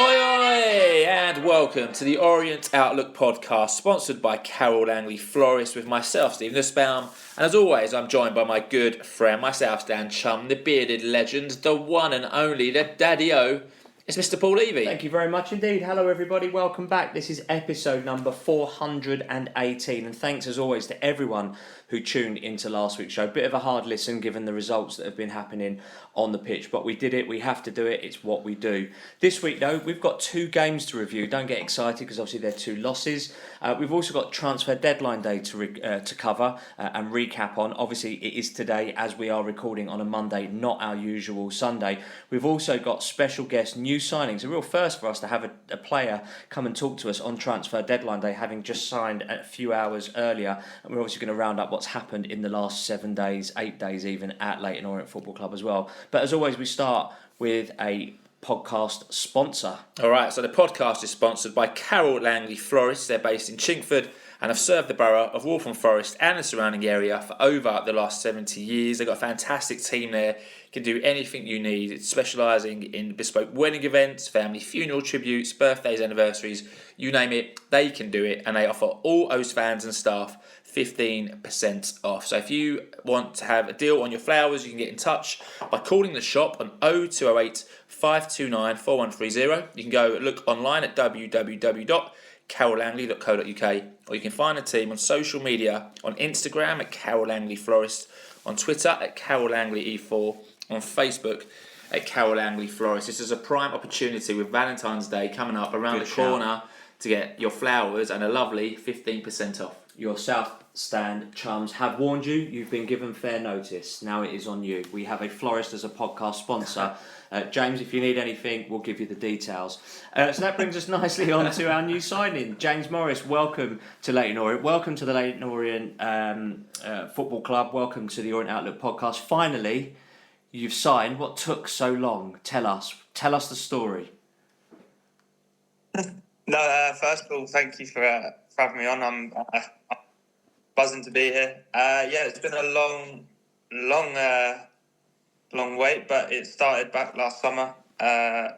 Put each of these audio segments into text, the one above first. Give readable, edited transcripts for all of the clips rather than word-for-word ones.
Oi, oi, and welcome to the Orient Outlook podcast, sponsored by Carol Langley Florist, with myself, Stephen Nussbaum, and as always, I'm joined by my good friend, my South Stand chum, the bearded legend, the one and only, the Daddy-O. It's Mr. Paul Levy. Thank you very much indeed. Hello everybody, welcome back. This is episode number 418, and thanks as always to everyone who tuned into last week's show. Bit of a hard listen given the results that have been happening on the pitch, but we did it, we have to do it, it's what we do. This week though, we've got two games to review. Don't get excited because obviously they're two losses. We've also got transfer deadline day to cover and recap on. Obviously it is today as we are recording on a Monday, not our usual Sunday. We've also got special guest new signings, a real first for us to have a player come and talk to us on transfer deadline day, having just signed a few hours earlier, and we're obviously going to round up what's happened in the last 7 days, 8 days even, at Leyton Orient Football Club as well. But as always, we start with a podcast sponsor. Alright, so the podcast is sponsored by Carol Langley Florist. They're based in Chingford and have served the borough of Waltham Forest and the surrounding area for over the last 70 years. They've got a fantastic team there. You can do anything you need. It's specialising in bespoke wedding events, family funeral tributes, birthdays, anniversaries, you name it, they can do it. And they offer all O's fans and staff 15% off. So if you want to have a deal on your flowers, you can get in touch by calling the shop on 0208 529 4130. You can go look online at www.carollangley.co.uk, or you can find the team on social media on Instagram at Carol Langley Florist, on Twitter at Carol Langley E4, on Facebook at Carol Langley Florist. This is a prime opportunity with Valentine's Day coming up around the corner to get your flowers and a lovely 15% off. Your South Stand chums have warned you. You've been given fair notice. Now it is on you. We have a florist as a podcast sponsor. James, if you need anything, we'll give you the details. So that brings us nicely on to our new signing. James Morris, welcome to Leyton Orient. Welcome to the Leyton Orient Football Club. Welcome to the Orient Outlook podcast. Finally, you've signed. What took so long? Tell us the story. No, first of all, thank you for having me on. I'm buzzing to be here. Yeah, it's been a long wait, but it started back last summer. I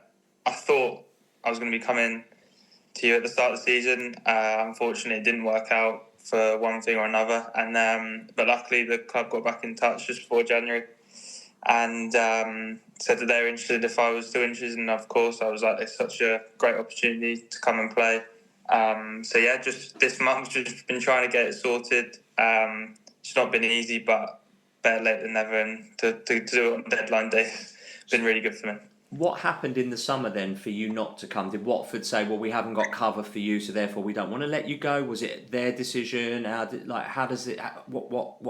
thought I was going to be coming to you at the start of the season. Unfortunately, it didn't work out for one thing or another, and but luckily the club got back in touch just before January and said that they were interested if I was still interested, and of course I was like, it's such a great opportunity to come and play. So yeah, just this month, just been trying to get it sorted. It's not been easy, but better late than never, and to do it on deadline day has been really good for me. What happened in the summer then for you not to come? Did Watford say, well, we haven't got cover for you, so therefore we don't want to let you go? Was it their decision? What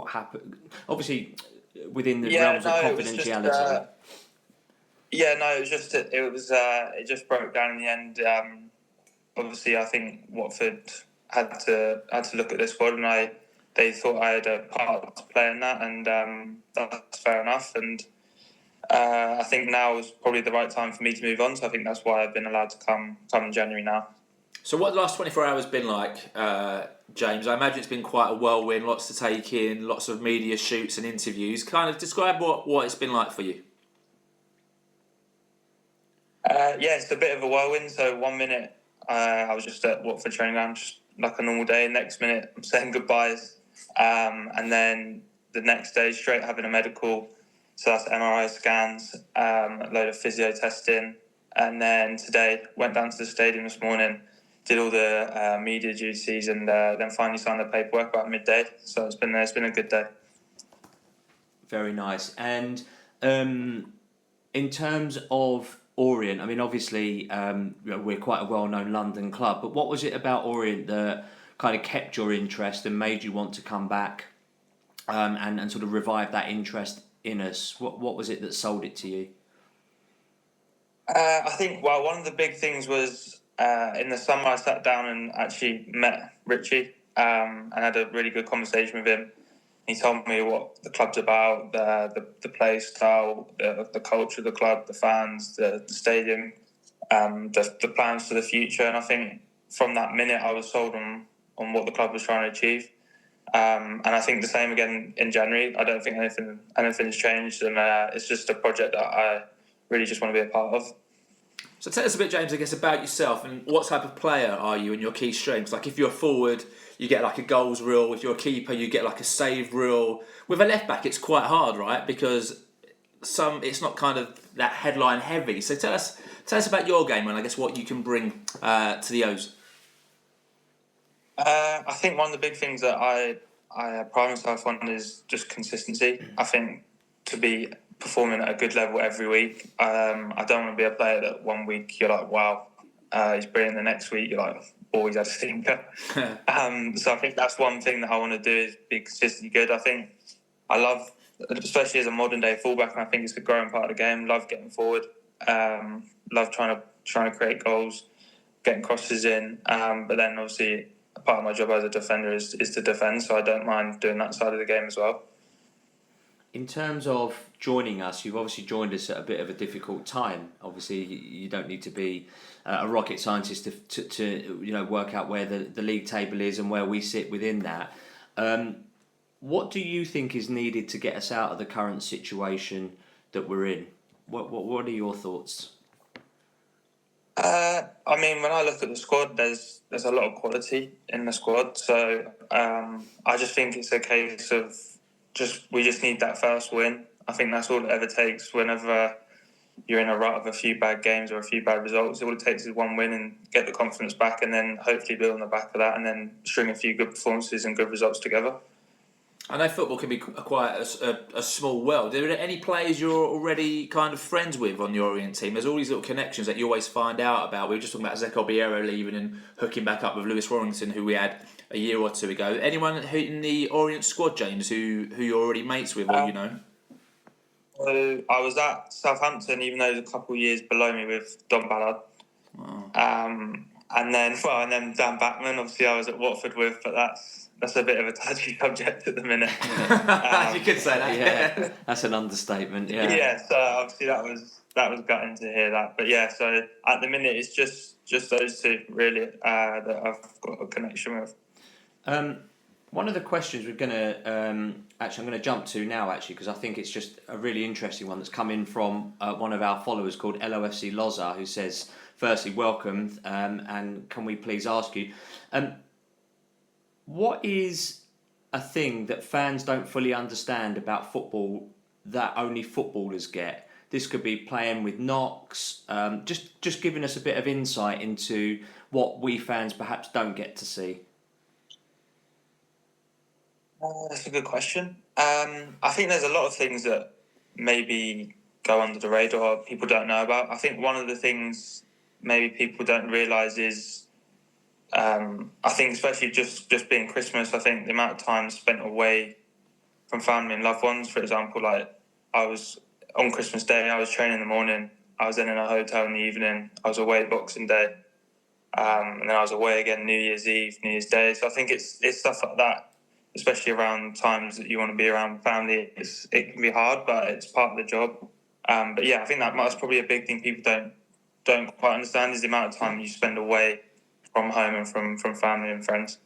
happened? Obviously, within the realms of confidentiality. It just broke down in the end. Obviously, I think Watford had to look at this squad, and they thought I had a part to play in that, and that's fair enough. And I think now is probably the right time for me to move on. So I think that's why I've been allowed to come in January now. So what the last 24 hours been like, James? I imagine it's been quite a whirlwind, lots to take in, lots of media shoots and interviews. Kind of describe what it's been like for you. Yeah, it's a bit of a whirlwind. So 1 minute I was just at Watford training ground, just like a normal day. Next minute I'm saying goodbyes. And then the next day straight having a medical. So that's MRI scans, a load of physio testing. And then today went down to the stadium this morning, did all the media duties, and then finally signed the paperwork about midday. So it's been a good day. Very nice. And in terms of Orient, I mean, obviously we're quite a well-known London club, but what was it about Orient that kind of kept your interest and made you want to come back and sort of revive that interest in us? What was it that sold it to you? I think, one of the big things was in the summer I sat down and actually met Richie and had a really good conversation with him. He told me what the club's about, the play style, the culture of the club, the fans, the stadium, the plans for the future. And I think from that minute I was sold on what the club was trying to achieve. And I think the same again in January. I don't think anything's changed, and it's just a project that I really just want to be a part of. So tell us a bit, James, I guess, about yourself and what type of player are you and your key strengths? Like if you're a forward, you get like a goals rule. If you're a keeper, you get like a save rule. With a left back, it's quite hard, right? Because it's not kind of that headline heavy. So tell us about your game and I guess what you can bring to the O's. I think one of the big things that I pride myself on is just consistency. I think to be performing at a good level every week, I don't want to be a player that 1 week you're like, wow, he's brilliant. The next week you're like, oh, he's had a stinker. So I think that's one thing that I want to do is be consistently good. I think I love, especially as a modern day fullback, and I think it's a growing part of the game. Love getting forward. Love trying to create goals, getting crosses in. But then obviously part of my job as a defender is to defend, so I don't mind doing that side of the game as well. In terms of joining us, you've obviously joined us at a bit of a difficult time. Obviously, you don't need to be a rocket scientist to work out where the league table is and where we sit within that. What do you think is needed to get us out of the current situation that we're in? What are your thoughts? I mean, when I look at the squad, there's a lot of quality in the squad. So I just think it's a case of we just need that first win. I think that's all it ever takes. Whenever you're in a rut of a few bad games or a few bad results, all it takes is one win and get the confidence back, and then hopefully build on the back of that, and then string a few good performances and good results together. I know football can be quite a small world. Are there any players you're already kind of friends with on the Orient team? There's all these little connections that you always find out about. We were just talking about Zach Obiero leaving and hooking back up with Lewis Warrington, who we had a year or two ago. Anyone in the Orient squad, James, who you're already mates with or you know? So I was at Southampton, even though it was a couple of years below me, with Don Ballard. Wow. And then Dan Backman, obviously I was at Watford with, but that's a bit of a touchy subject at the minute. You could say that. Yeah, that's an understatement. Yeah. Yeah. So obviously that was gutting to hear that. But yeah, so at the minute it's just those two really that I've got a connection with. One of the questions I'm going to jump to now actually, because I think it's just a really interesting one that's come in from one of our followers called LOFC Loza, who says, firstly, welcome, and can we please ask you, what is a thing that fans don't fully understand about football that only footballers get? This could be playing with knocks, just giving us a bit of insight into what we fans perhaps don't get to see. That's a good question. I think there's a lot of things that maybe go under the radar people don't know about. I think one of the things maybe people don't realise is, I think especially just being Christmas, I think the amount of time spent away from family and loved ones. For example, like I was on Christmas Day, I was training in the morning, I was then in a hotel in the evening, I was away Boxing Day, and then I was away again New Year's Eve, New Year's Day. So I think it's stuff like that, especially around times that you want to be around family. It can be hard, but it's part of the job. But yeah, I think that's probably a big thing people don't quite understand, is the amount of time you spend away from home and from family and friends.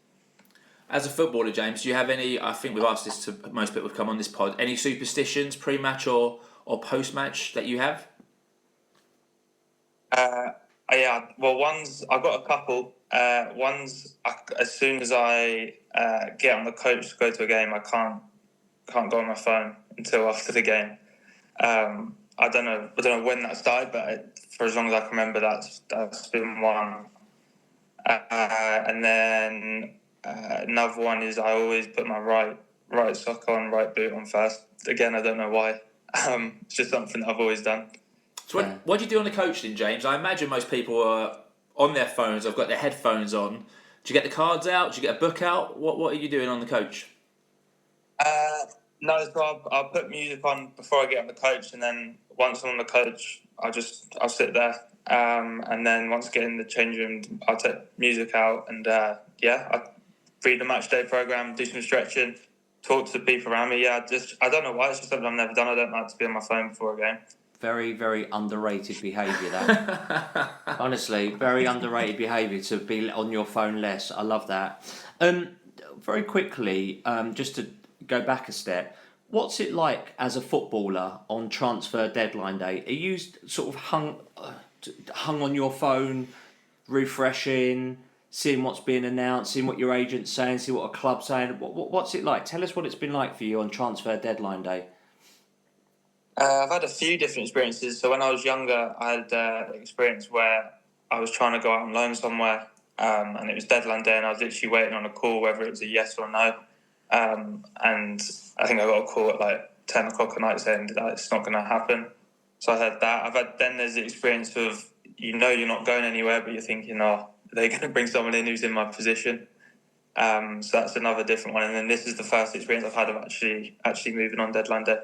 As a footballer, James, do you have any, I think we've asked this to most people who've come on this pod, any superstitions pre-match or post-match that you have? Yeah, well, I've got a couple. As soon as I get on the coach to go to a game, I can't go on my phone until after the game. I don't know when that started, but for as long as I can remember, that's been one. And then another one is I always put my right sock on, right boot on first. Again, I don't know why. It's just something that I've always done. So what do you do on the coach then, James? I imagine most people are on their phones. I've got their headphones on. Do you get the cards out? Do you get a book out? What are you doing on the coach? No, so I'll put music on before I get on the coach, and then once I'm on the coach, I'll sit there. And then once I get in the change room, I'll take music out and I read the match day program, do some stretching, talk to the people around me. Yeah, I don't know why, it's just something I've never done. I don't like to be on my phone before a game. Very, very underrated behaviour, that. Honestly, very underrated behaviour to be on your phone less. I love that. Very quickly, just to go back a step, what's it like as a footballer on transfer deadline day? Are you sort of hung on your phone, refreshing, seeing what's being announced, seeing what your agent's saying, see what a club's saying? What's it like? Tell us what it's been like for you on transfer deadline day. I've had a few different experiences. So when I was younger, I had an experience where I was trying to go out on loan somewhere, and it was deadline day, and I was literally waiting on a call, whether it was a yes or no. And I think I got a call at like 10 o'clock at night saying that it's not going to happen. So I had that. Then there's the experience of, you're not going anywhere, but you're thinking, oh, they're going to bring someone in who's in my position. So that's another different one. And then this is the first experience I've had of actually moving on deadline day.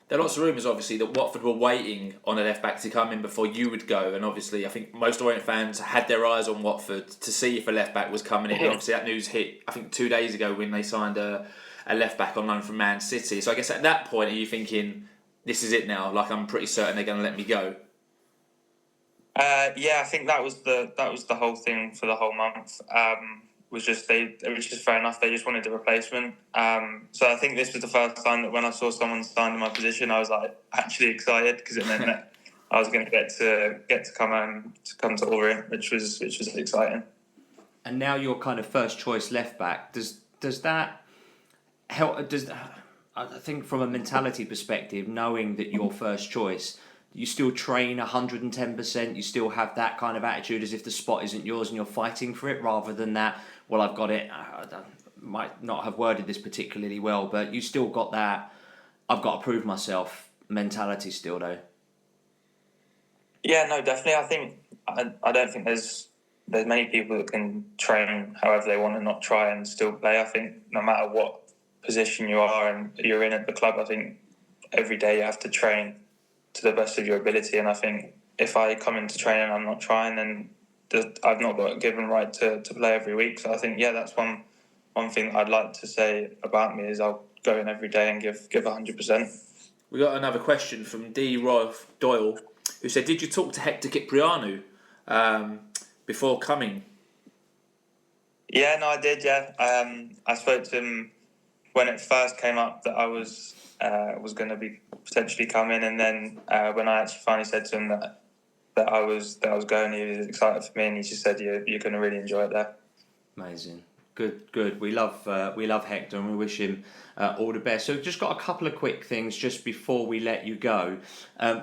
There are lots of rumours, obviously, that Watford were waiting on a left-back to come in before you would go. And obviously, I think most Orient fans had their eyes on Watford to see if a left-back was coming in. And obviously, that news hit, I think, 2 days ago when they signed a left-back on loan from Man City. So I guess at that point, are you thinking, this is it now? Like, I'm pretty certain they're going to let me go? Yeah, I think that was the whole thing for the whole month. Which is fair enough. They just wanted a replacement. So I think this was the first time that when I saw someone signed in my position, I was like actually excited, because it meant that I was going to get to come to Orient, which was exciting. And now you're kind of first choice left back. Does that help? I think from a mentality perspective, knowing that you're first choice, you still train 110%. You still have that kind of attitude as if the spot isn't yours and you're fighting for it, rather than that, well, I've got it. I might not have worded this particularly well, but you still got that I've got to prove myself mentality still, though. Yeah, no, definitely. I don't think there's many people that can train however they want and not try and still play. I think no matter what position you are and you're in at the club, I think every day you have to train to the best of your ability. And I think if I come into training and I'm not trying, then I've not got a given right to play every week. So I think, yeah, that's one thing I'd like to say about me is I'll go in every day and give 100%. We got another question from D. Rolf Doyle, who said, did you talk to Hector Kyprianou before coming? Yeah, no, I did, yeah. I spoke to him when it first came up that I was going to be potentially coming, and then when I actually finally said to him that I was going, he was excited for me, and he just said, you're going to really enjoy it there. Amazing. Good. We love Hector, and we wish him all the best. So we've just got a couple of quick things just before we let you go.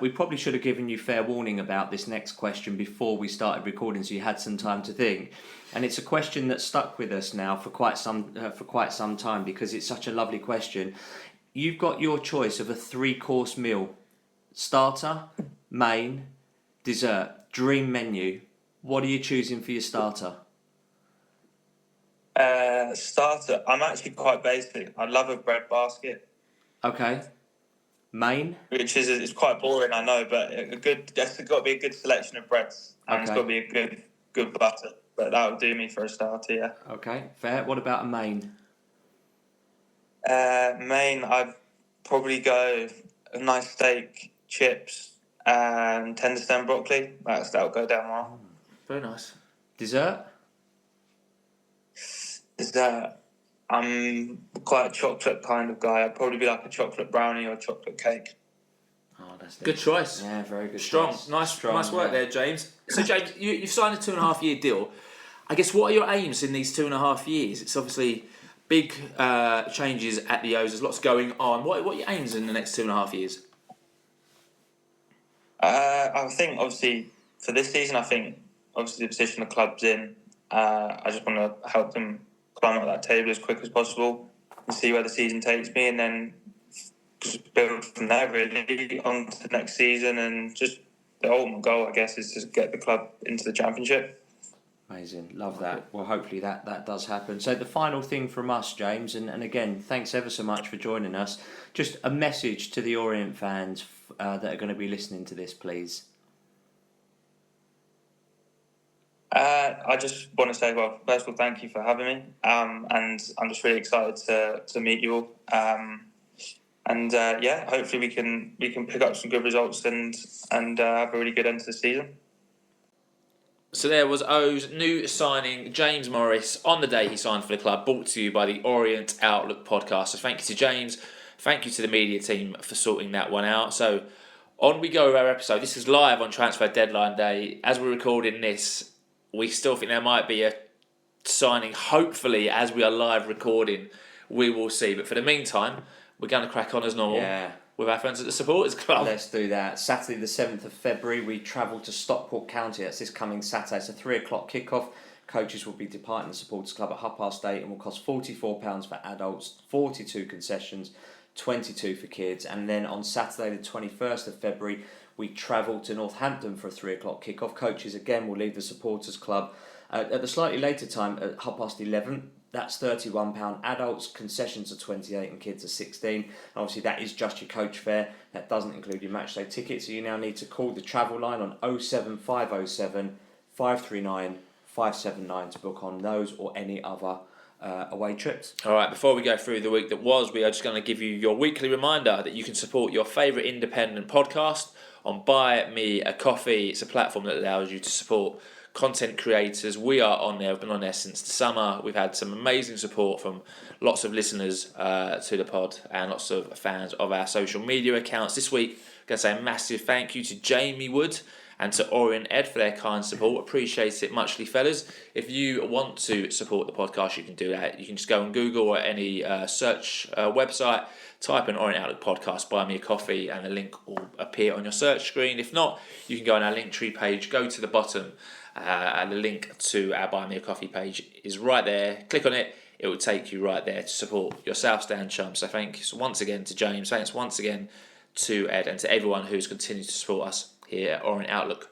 We probably should have given you fair warning about this next question before we started recording, so you had some time to think. And it's a question that's stuck with us now for quite some time, because it's such a lovely question. You've got your choice of a 3-course meal: starter, main, dessert, dream menu. What are you choosing for your starter? Starter, I'm actually quite basic. I love a bread basket. Okay. Main? Which is quite boring, I know, but there's got to be a good selection of breads. And It's got to be a good butter. But that would do me for a starter, yeah. Okay, fair. What about a main? Main, I'd probably go a nice steak, chips, and tender stem broccoli. That'll go down well. Very nice. Dessert? I'm quite a chocolate kind of guy. I'd probably be like a chocolate brownie or a chocolate cake. Oh, that's good choice. Yeah, very good. Strong. Choice. Nice work there, James. So, James, you've signed a 2.5-year deal. I guess, what are your aims in these 2.5 years? It's obviously big changes at the O's. There's lots going on. What are your aims in the next 2.5 years? I think, obviously, for this season, obviously the position the club's in, I just want to help them climb up that table as quick as possible and see where the season takes me, and then just build from there, really, on to the next season. And just the ultimate goal, I guess, is to get the club into the Championship. Amazing. Love that. Well, hopefully that does happen. So the final thing from us, James, and again, thanks ever so much for joining us. Just a message to the Orient fans that are going to be listening to this, please. I just want to say, well, first of all, thank you for having me. And I'm just really excited to meet you all. Hopefully we can pick up some good results and have a really good end to the season. So there was O's new signing, James Morris, on the day he signed for the club, brought to you by the Orient Outlook podcast. So thank you to James, thank you to the media team for sorting that one out. So On we go with our episode. This is live on transfer deadline day. As we're recording this, we still think there might be a signing, hopefully, as we are live recording. We will see. But for the meantime, we're going to crack on as normal with our friends at the Supporters Club. Let's do that. Saturday the 7th of February, we travel to Stockport County. That's this coming Saturday. It's a 3 o'clock kickoff. Coaches will be departing the Supporters Club at 8:30 and will cost £44 for adults, 42 concessions, 22 for kids. And then on Saturday the 21st of February, we travel to Northampton for a 3 o'clock kickoff. Coaches again will leave the Supporters Club at the slightly later time at 11:30. That's £31. Adults, concessions are 28 and kids are 16. And obviously that is just your coach fare. That doesn't include your matchday ticket. So you now need to call the travel line on 07507 539 579 to book on those or any other away trips. All right, before we go through the week that was, we are just going to give you your weekly reminder that you can support your favourite independent podcast on Buy Me a Coffee. It's a platform that allows you to support content creators. We are on there. We've been on there since the summer. We've had some amazing support from lots of listeners to the pod and lots of fans of our social media accounts. This week, I'm going to say a massive thank you to Jamie Wood and to Orient Ed for their kind support. Appreciate it muchly, fellas. If you want to support the podcast, you can do that. You can just go on Google or any search website, type in Orient Outlook Podcast, Buy Me a Coffee, and the link will appear on your search screen. If not, you can go on our Linktree page, go to the bottom, and the link to our Buy Me a Coffee page is right there. Click on it. It will take you right there to support your South Stand chums. So thanks once again to James. Thanks once again to Ed and to everyone who's continued to support us here at Orient Outlook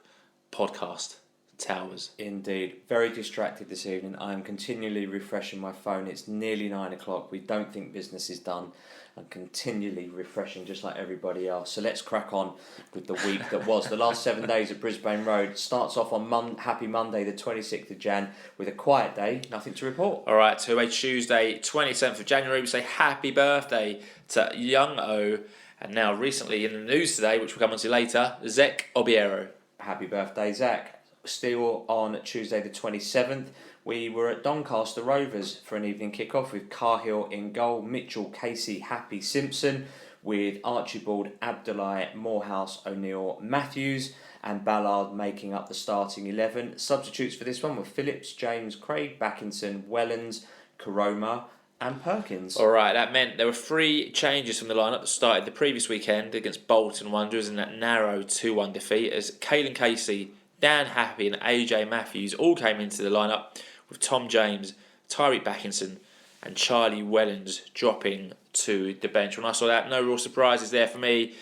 Podcast Towers. Indeed. Very distracted this evening. I am continually refreshing my phone. It's nearly 9 o'clock. We don't think business is done. I'm continually refreshing just like everybody else. So let's crack on with the week that was. The last 7 days at Brisbane Road starts off on Happy Monday the 26th of Jan with a quiet day. Nothing to report. All right, to a Tuesday 27th of January, we say happy birthday to Young O. And now recently in the news today, which we'll come on to later, Zek Obiero. Happy birthday, Zach. Still on Tuesday the 27th, we were at Doncaster Rovers for an evening kick-off with Cahill in goal, Mitchell, Casey, Happy, Simpson, with Archibald, Abdullahi, Morehouse, O'Neill, Matthews, and Ballard making up the starting 11. Substitutes for this one were Phillips, James, Craig, Backinson, Wellens, Karoma, and Perkins. All right, that meant there were 3 changes from the lineup that started the previous weekend against Bolton Wanderers in that narrow 2-1 defeat, as Caelan Casey, Dan Happy and AJ Matthews all came into the lineup, with Tom James, Tyreek Backinson and Charlie Wellens dropping to the bench. When I saw that, no real surprises there for me.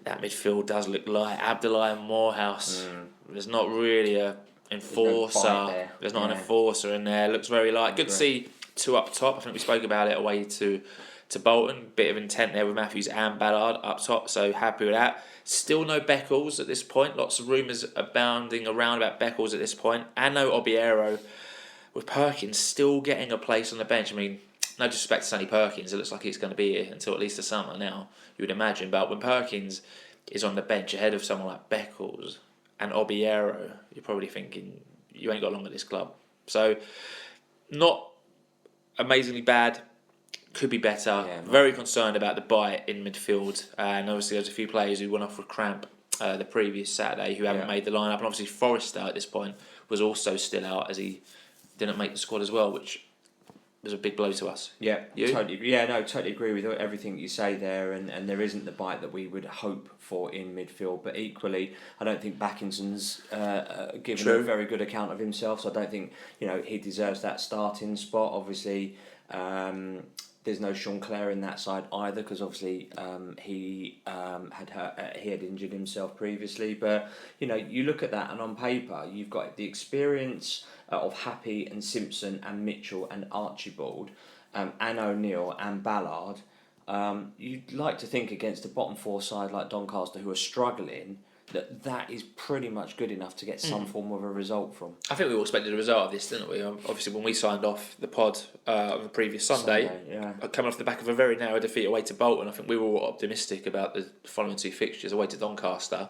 That midfield does look like Abdullahi and Morehouse. There's not really an enforcer. There's not an enforcer in there. Looks very light. Good to see 2 up top. I think we spoke about it away to Bolton. Bit of intent there with Matthews and Ballard up top, so happy with that. Still no Beckles at this point. Lots of rumours abounding around about Beckles at this point. And no Obiero, with Perkins still getting a place on the bench. I mean, no disrespect to Sonny Perkins. It looks like he's going to be here until at least the summer now, you would imagine. But when Perkins is on the bench ahead of someone like Beckles and Obiero, you're probably thinking, you ain't got long at this club. So, not amazingly bad. Could be better. Yeah, very concerned about the bite in midfield. And obviously there's a few players who went off with cramp the previous Saturday who haven't made the lineup. And obviously Forrester at this point was also still out as he didn't make the squad as well, which was a big blow to us. Yeah, totally agree with everything you say there. And there isn't the bite that we would hope for in midfield. But equally, I don't think Backinson's given a very good account of himself. So I don't think he deserves that starting spot. Obviously, there's no Sean Clare in that side either, because obviously he had injured himself previously. But you look at that, and on paper you've got the experience of Happy and Simpson and Mitchell and Archibald and O'Neill and Ballard. You'd like to think against a bottom 4 side like Doncaster, who are struggling, that is pretty much good enough to get some form of a result from. I think we all expected a result of this, didn't we? Obviously, when we signed off the pod on the previous Sunday, coming off the back of a very narrow defeat away to Bolton, I think we were all optimistic about the following 2 fixtures, away to Doncaster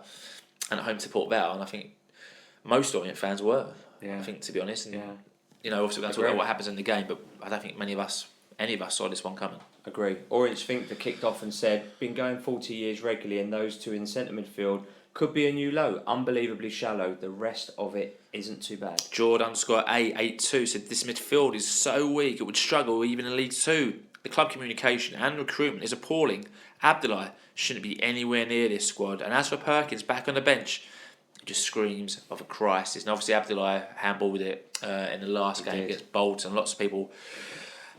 and at home to Port Vale, and I think most Orient fans were. I think, to be honest, and obviously we're going to talk about what happens in the game, but I don't think any of us saw this one coming. Agree. Orient Sphincter kicked off and said, been going 40 years regularly and those two in centre midfield could be a new low. Unbelievably shallow. The rest of it isn't too bad. Jord_A82 said this midfield is so weak it would struggle even in League 2. The club communication and recruitment is appalling. Abdullah shouldn't be anywhere near this squad. And as for Perkins back on the bench, it just screams of a crisis. And obviously Abdullah handballed it in the last game against Bolton. Lots of people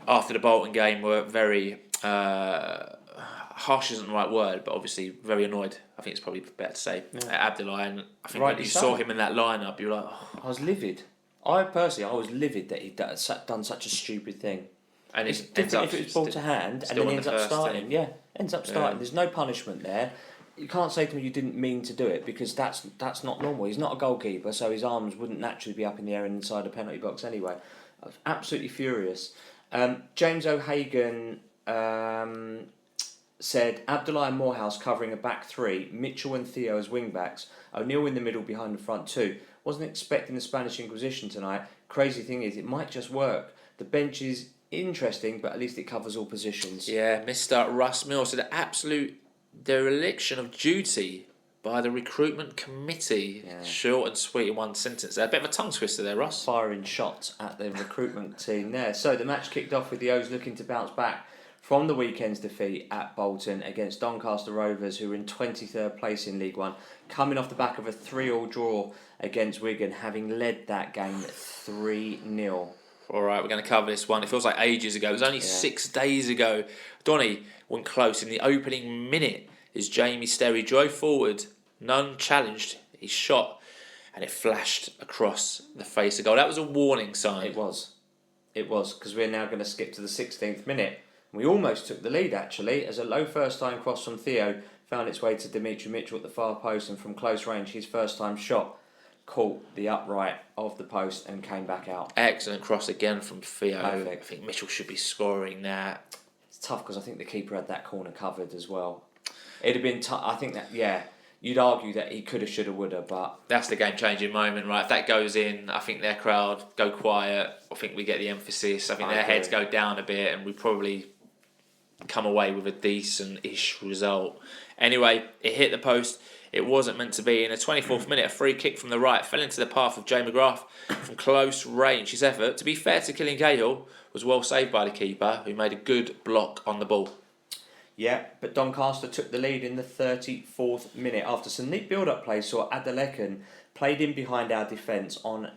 after the Bolton game were very harsh isn't the right word, but obviously very annoyed. I think it's probably better to say Abdullah. And I think when you saw him in that lineup, you were like, oh. I was livid. I was livid that he'd done such a stupid thing. And it's different if it was ball to hand and then ends up starting. Yeah, ends up starting. There's no punishment there. You can't say to me you didn't mean to do it because that's not normal. He's not a goalkeeper, so his arms wouldn't naturally be up in the air and inside a penalty box anyway. I was absolutely furious. James O'Hagan said Abdullah and Morehouse covering a back three, Mitchell and Theo as wing backs, O'Neill in the middle behind the front two. Wasn't expecting the Spanish Inquisition tonight. Crazy thing is, it might just work. The bench is interesting, but at least it covers all positions. Yeah, Mr. Russ Mills said absolute dereliction of duty by the recruitment committee. Yeah. Short and sweet in one sentence. A bit of a tongue twister there, Ross. Firing shots at the recruitment team there. So the match kicked off with the O's looking to bounce back from the weekend's defeat at Bolton against Doncaster Rovers, who were in 23rd place in League One, coming off the back of a 3-3 draw against Wigan, having led that game 3-0. All right, we're going to cover this one. It feels like ages ago. It was only 6 days ago. Donny went close in the opening minute as Jamie Sterry drove forward, none challenged. He shot and it flashed across the face of goal. That was a warning sign. It was, because we're now going to skip to the 16th minute. We almost took the lead, actually, as a low first-time cross from Theo found its way to Dimitri Mitchell at the far post, and from close range, his first-time shot caught the upright of the post and came back out. Excellent cross again from Theo. Perfect. I think Mitchell should be scoring that. It's tough because I think the keeper had that corner covered as well. It'd have been tough. I think that, you'd argue that he coulda, shoulda, woulda, but that's the game-changing moment, right? If that goes in, I think their crowd go quiet. I think we get the emphasis. I think their heads go down a bit, and we probably come away with a decent-ish result. Anyway, it hit the post. It wasn't meant to be. In the 24th minute, a free kick from the right fell into the path of Jay McGrath from close range. His effort, to be fair to Killian Cahill, was well saved by the keeper, who made a good block on the ball. Yeah, but Doncaster took the lead in the 34th minute after some neat build-up play saw Adelekan played in behind our defence on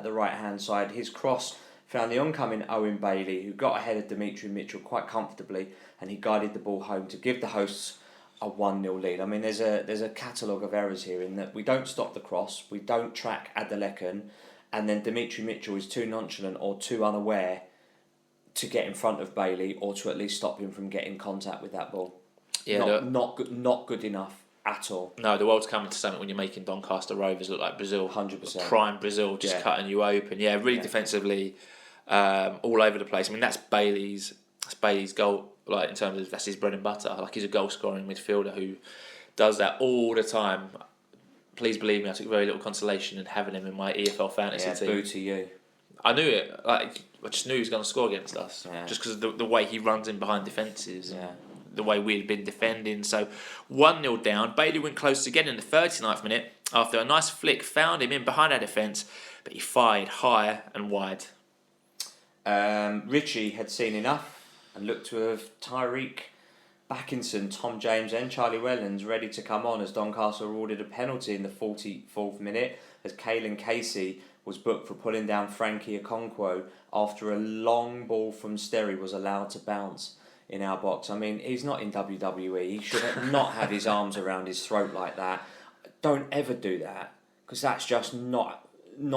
the right-hand side. His cross found the oncoming Owen Bailey, who got ahead of Dimitri Mitchell quite comfortably, and he guided the ball home to give the hosts a 1-0 lead. I mean, there's a catalogue of errors here in that we don't stop the cross, we don't track Adelekan, and then Dimitri Mitchell is too nonchalant or too unaware to get in front of Bailey or to at least stop him from getting contact with that ball. Yeah, not good enough at all. No, the world's coming to something when you're making Doncaster Rovers look like Brazil. 100%. Prime Brazil, just cutting you open. Yeah, really defensively, all over the place. I mean, that's Bailey's goal. Like in terms of that's his bread and butter. Like he's a goal scoring midfielder who does that all the time. Please believe me, I took very little consolation in having him in my EFL fantasy team. Boo to you. I knew it. Like I just knew he was going to score against us, just because of the way he runs in behind defences. Yeah. The way we had been defending. So 1-0 down. Bailey went close again in the 39th minute after a nice flick found him in behind our defence, but he fired high and wide. Richie had seen enough and looked to have Tyreek Backinson, Tom James and Charlie Wellens ready to come on as Doncaster awarded a penalty in the 44th minute as Caelan Casey was booked for pulling down Frankie Okonkwo after a long ball from Sterry was allowed to bounce in our box. I mean, he's not in WWE. He should not have his arms around his throat like that. Don't ever do that, because that's just not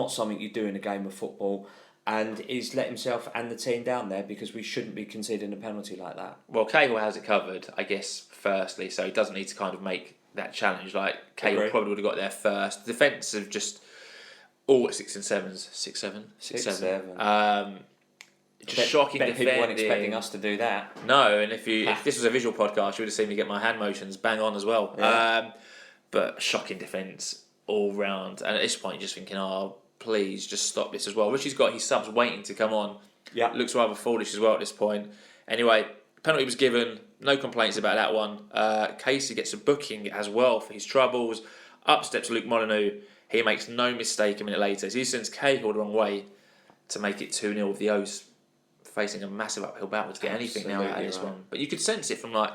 something you do in a game of football. And he's let himself and the team down there because we shouldn't be conceding a penalty like that. Well, Cahill has it covered, I guess, firstly, so he doesn't need to kind of make that challenge. Like, Cahill probably would have got there first. The defence have just all at 6 and 7s. 6-7. Just shocking defending. People weren't expecting us to do that. No, and if this was a visual podcast, you would have seen me get my hand motions bang on as well. Yeah. But shocking defence all round. And at this point, you're just thinking, please just stop this as well. Richie's got his subs waiting to come on. Yeah. Looks rather foolish as well at this point. Anyway, Penalty was given. No complaints about that one. Casey gets a booking as well for his troubles. Up steps Luke Molyneux. He makes no mistake a minute later. So he sends Cahill the wrong way to make it 2-0 with the O's facing a massive uphill battle to get anything now out of this one. But you could sense it from like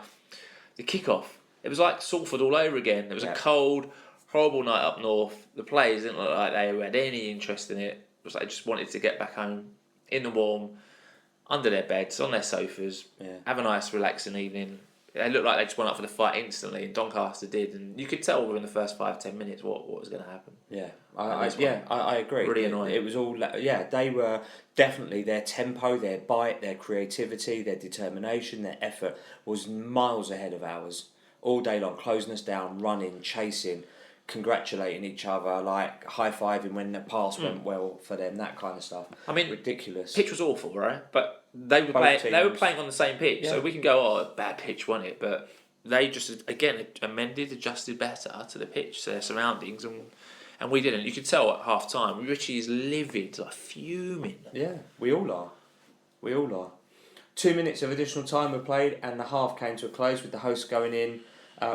the kick-off. It was like Salford all over again. It was a cold, horrible night up north. The players didn't look like they had any interest in it. It was like they just wanted to get back home in the warm, under their beds, on their sofas, have a nice relaxing evening. They looked like they just went up for the fight instantly, and Doncaster did, and you could tell within the first 5-10 minutes what was going to happen. Yeah, I agree. Really annoying. It was all, they were definitely, their tempo, their bite, their creativity, their determination, their effort was miles ahead of ours. All day long, closing us down, running, chasing, congratulating each other, like high-fiving when the pass went well for them, that kind of stuff. I mean, ridiculous. Pitch was awful, right? But they were playing on the same pitch, so we can go, bad pitch, wasn't it? But they just, again, adjusted better to the pitch, to their surroundings, and we didn't. You could tell at half-time, Richie is livid, like fuming. Yeah, we all are. 2 minutes of additional time were played, and the half came to a close with the hosts going in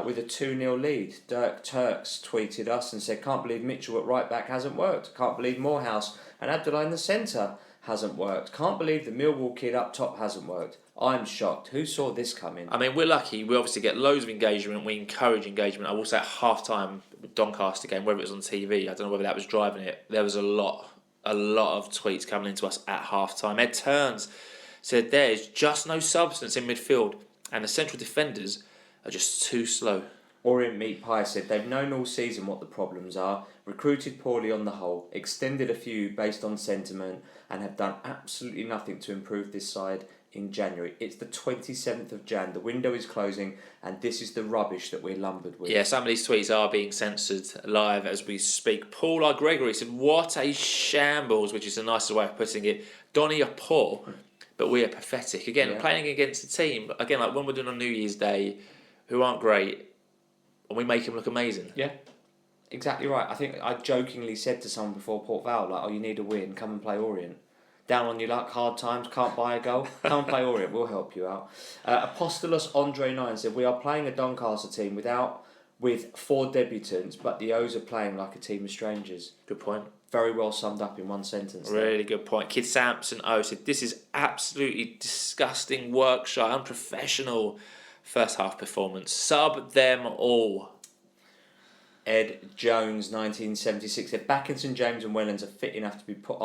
with a 2-0 lead. Dirk Turks tweeted us and said, "Can't believe Mitchell at right back hasn't worked. Can't believe Morehouse and Abdullah in the centre hasn't worked. Can't believe the Millwall kid up top hasn't worked. I'm shocked. Who saw this coming?" I mean, we're lucky. We obviously get loads of engagement. We encourage engagement. I will say at half-time, Doncaster game, whether it was on TV, I don't know whether that was driving it, there was a lot of tweets coming into us at half-time. Ed Turns said there's just no substance in midfield and the central defenders are just too slow. Orient Meat Pie said they've known all season what the problems are, recruited poorly on the whole, extended a few based on sentiment, and have done absolutely nothing to improve this side in January. It's the 27th of Jan, the window is closing, and this is the rubbish that we're lumbered with. Yeah, some of these tweets are being censored live as we speak. Paul R. Gregory said, "What a shambles," which is a nicer way of putting it. Donny are poor, but we are pathetic. Again, playing against a team, again, like when we're doing on New Year's Day, who aren't great, and we make them look amazing. Yeah, exactly right. I think I jokingly said to someone before Port Vale, like, "Oh, you need a win, come and play Orient. Down on your luck, hard times, can't buy a goal, come and play Orient, we'll help you out." Apostolus Andre 9 said, "We are playing a Doncaster team with 4 debutants, but the O's are playing like a team of strangers." Good point. Very well summed up in one sentence. Really good point. Kid Sampson said, "This is absolutely disgusting work, shy, unprofessional first half performance. Sub them all." Ed Jones 1976 said, "Back in St James and Wellens are fit enough to be put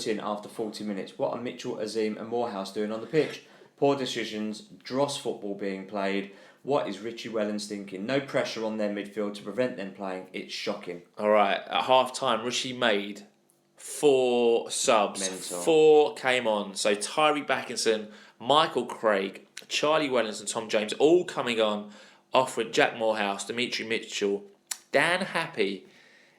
in after 40 minutes. What are Mitchell, Azim and Morehouse doing on the pitch? Poor decisions, dross football being played. What is Richie Wellens thinking? No pressure on their midfield to prevent them playing. It's shocking." All right, at half time, Richie made 4 subs. Mental. 4 came on. So Tyree Backinson, Michael Craig, Charlie Wellens, and Tom James all coming on, offering Jack Morehouse, Dimitri Mitchell, Dan Happy,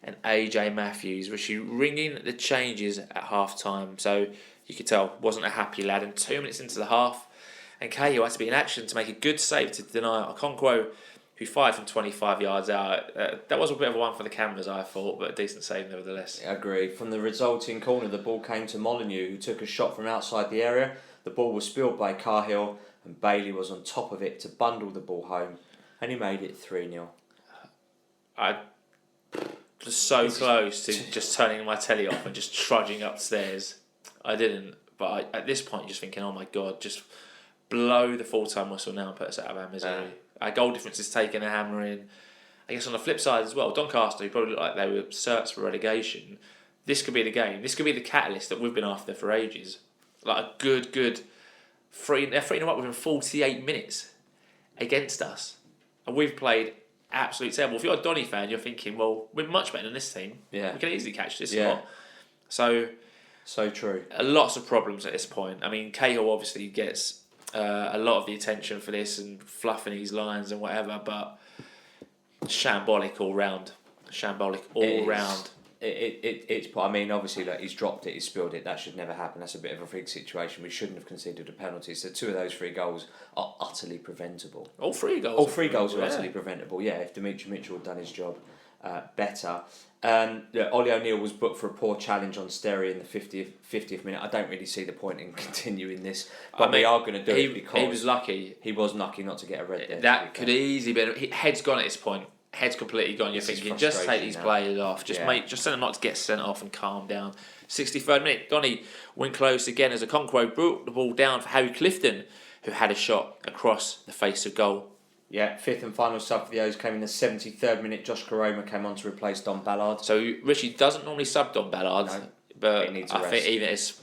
and AJ Matthews. Richie ringing the changes at half time. So you could tell, wasn't a happy lad. And 2 minutes into the half, and Cahill had to be in action to make a good save to deny Okonkwo, who fired from 25 yards out. That was a bit of a one for the cameras, I thought, but a decent save nevertheless. I agree. From the resulting corner, the ball came to Molyneux, who took a shot from outside the area. The ball was spilled by Cahill, and Bailey was on top of it to bundle the ball home, and he made it 3-0. I was so close to just turning my telly off and just trudging upstairs. I didn't, but at this point, just thinking, oh my God, just blow the full-time whistle now and put us out of our misery. Our goal difference is taking a hammering. I guess on the flip side as well, Doncaster, who probably looked like they were searched for relegation, this could be the game. This could be the catalyst that we've been after for ages. Like a good they're freeing them up within 48 minutes against us. And we've played absolutely terrible. If you're a Donny fan, you're thinking, well, we're much better than this team. Yeah. We can easily catch this Yeah. spot. So true. Lots of problems at this point. I mean, Cahill obviously gets a lot of the attention for this and fluffing his lines and whatever, but shambolic all round. It's. I mean, obviously, like, he's dropped it, he's spilled it. That should never happen. That's a bit of a freak situation. We shouldn't have conceded a penalty. So 2 of those 3 goals are utterly preventable. All 3 goals. All 3 goals are utterly preventable. Yeah, if Dimitri Mitchell had done his job. better. Ollie O'Neill was booked for a poor challenge on Sterry in the 50th minute. I don't really see the point in continuing this, but we are going to do it because he was lucky. He was lucky not to get a red there. That could easily be. Head's gone at this point. Head's completely gone. You're thinking, just take these players off. Just send them not to get sent off and calm down. 63rd minute, Donny went close again as Okonkwo brought the ball down for Harry Clifton, who had a shot across the face of goal. Yeah, fifth and final sub for the O's came in the 73rd minute. Josh Karoma came on to replace Don Ballard. So Richie doesn't normally sub Don Ballard, but I think even his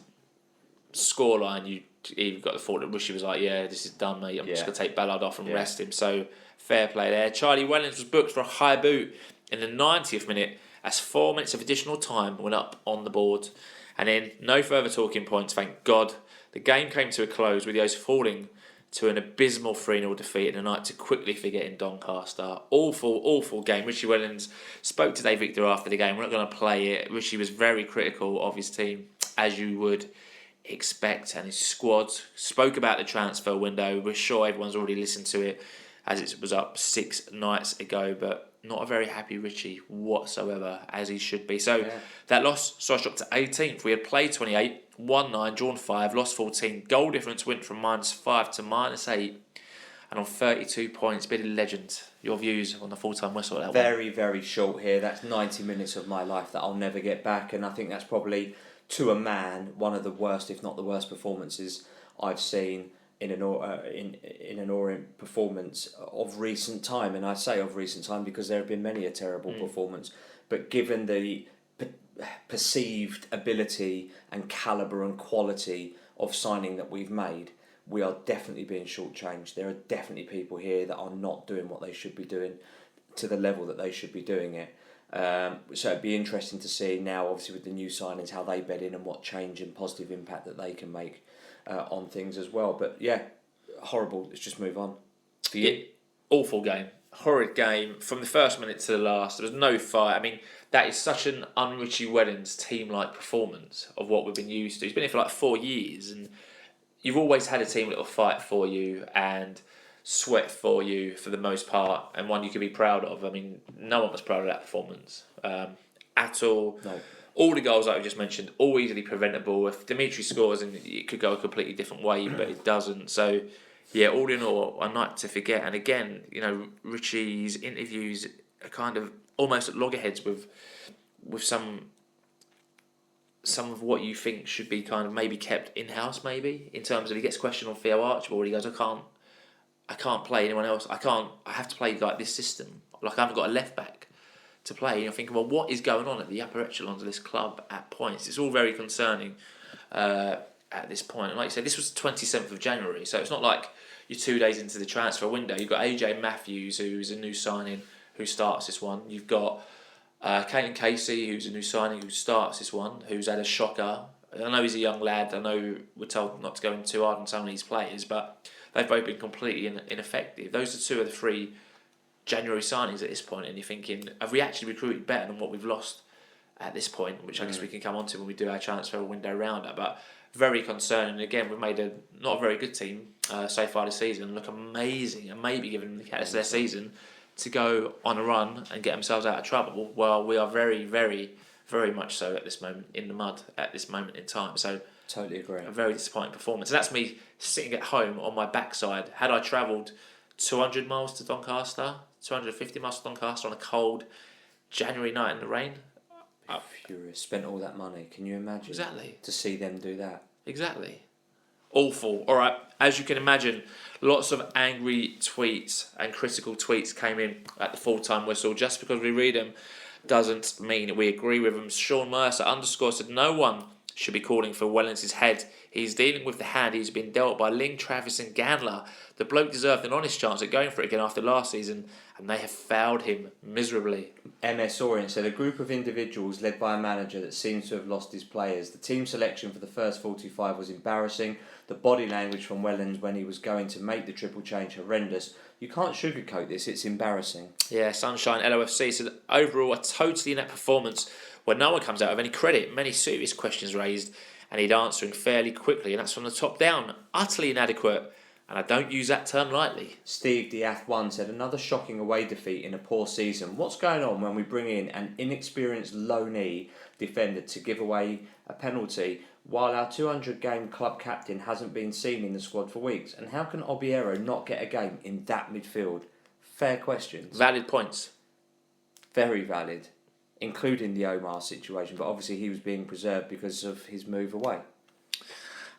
scoreline, you've got the thought that Richie was like, yeah, this is done, mate. I'm just going to take Ballard off and rest him. So fair play there. Charlie Wellens was booked for a high boot in the 90th minute as 4 minutes of additional time went up on the board. And then no further talking points, thank God. The game came to a close with the O's falling to an abysmal 3-0 defeat in a night to quickly forget in Doncaster. Awful game. Richie Wellens spoke to Dave Victor after the game. We're not going to play it. Richie was very critical of his team, as you would expect, and his squad. Spoke about the transfer window. We're sure everyone's already listened to it, as it was up 6 nights ago, but not a very happy Richie whatsoever, as he should be. So that loss saw us drop to 18th. We had played 28, won 9, drawn 5, lost 14. Goal difference went from -5 to -8. And on 32 points, Billy Legend, your views on the full-time whistle? That very, very short here. That's 90 minutes of my life that I'll never get back. And I think that's probably, to a man, one of the worst, if not the worst, performances I've seen in an Orient performance of recent time. And I say of recent time because there have been many a terrible performance. But given the perceived ability and calibre and quality of signing that we've made, we are definitely being shortchanged. There are definitely people here that are not doing what they should be doing to the level that they should be doing it. So it'd be interesting to see now, obviously with the new signings, how they bed in and what change and positive impact that they can make on things as well. But yeah, horrible. Let's just move on. For you? Awful game. Horrid game. From the first minute to the last, there was no fight. I mean, that is such an un-Richie Wellens team-like performance of what we've been used to. He's been here for like 4 years, and you've always had a team that will fight for you and sweat for you for the most part, and one you can be proud of. I mean, no one was proud of that performance at all. No. All the goals like I just mentioned, all easily preventable. If Dimitri scores, and it could go a completely different way, but it doesn't. So, yeah, all in all, a night to forget. And again, you know, Richie's interviews are kind of almost at loggerheads with some of what you think should be kind of maybe kept in-house, maybe, in terms of he gets questioned on Theo Archibald. He goes, I can't play anyone else. I have to play like this system. Like I haven't got a left back to play. And you're thinking, well, what is going on at the upper echelons of this club at points? It's all very concerning at this point. And like you said, this was the 27th of January, so it's not like you're 2 days into the transfer window. You've got AJ Matthews, who's a new signing, who starts this one. You've got Caden Casey, who's a new signing, who starts this one, who's had a shocker. I know he's a young lad. I know we're told not to go in too hard on some of these players, but they've both been completely ineffective. Those are 2 of the 3 January signings at this point, and you're thinking, have we actually recruited better than what we've lost at this point? Which I guess we can come on to when we do our transfer window roundup. But very concerning. Again, we've made not a very good team so far this season look amazing, and maybe given them the catalyst of their season to go on a run and get themselves out of trouble. Well, we are very, very, very much so at this moment in the mud at this moment in time. So totally agree. A very disappointing performance. And that's me sitting at home on my backside. Had I travelled 200 miles to Doncaster, 250 miles to Doncaster on a cold January night in the rain, furious. Spent all that money. Can you imagine? Exactly. To see them do that. Exactly. Awful. All right. As you can imagine, lots of angry tweets and critical tweets came in at the full-time whistle. Just because we read them doesn't mean we agree with them. Sean Mercer _ said no one should be calling for Wellens' head. He's dealing with the hand he's been dealt by Ling, Travis and Gandler. The bloke deserved an honest chance at going for it again after last season, and they have failed him miserably. MS Orient said a group of individuals led by a manager that seems to have lost his players. The team selection for the first 45 was embarrassing. The body language from Wellens when he was going to make the triple change horrendous. You can't sugarcoat this, it's embarrassing. Yeah, Sunshine LOFC said overall a totally inept performance where no one comes out with any credit. Many serious questions raised and he'd answering fairly quickly, and that's from the top down. Utterly inadequate. and I don't use that term lightly. Steve Diath1 said, another shocking away defeat in a poor season. What's going on when we bring in an inexperienced low-knee defender to give away a penalty while our 200-game club captain hasn't been seen in the squad for weeks? And how can Obiero not get a game in that midfield? Fair questions. Valid points. Very valid, including the Omar situation, but obviously he was being preserved because of his move away.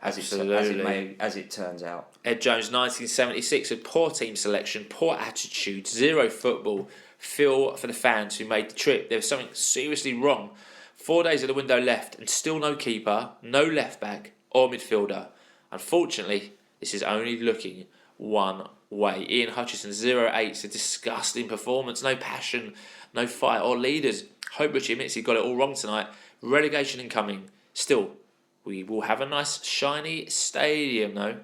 As it turns out. Ed Jones, 1976, had poor team selection, poor attitude, zero football. Feel for the fans who made the trip. There was something seriously wrong. 4 days of the window left and still no keeper, no left back or midfielder. Unfortunately, this is only looking one way. Ian Hutchison, 08, said disgusting performance, no passion, no fight or leaders. Hope Richie admits he got it all wrong tonight. Relegation incoming. Still, we will have a nice shiny stadium though.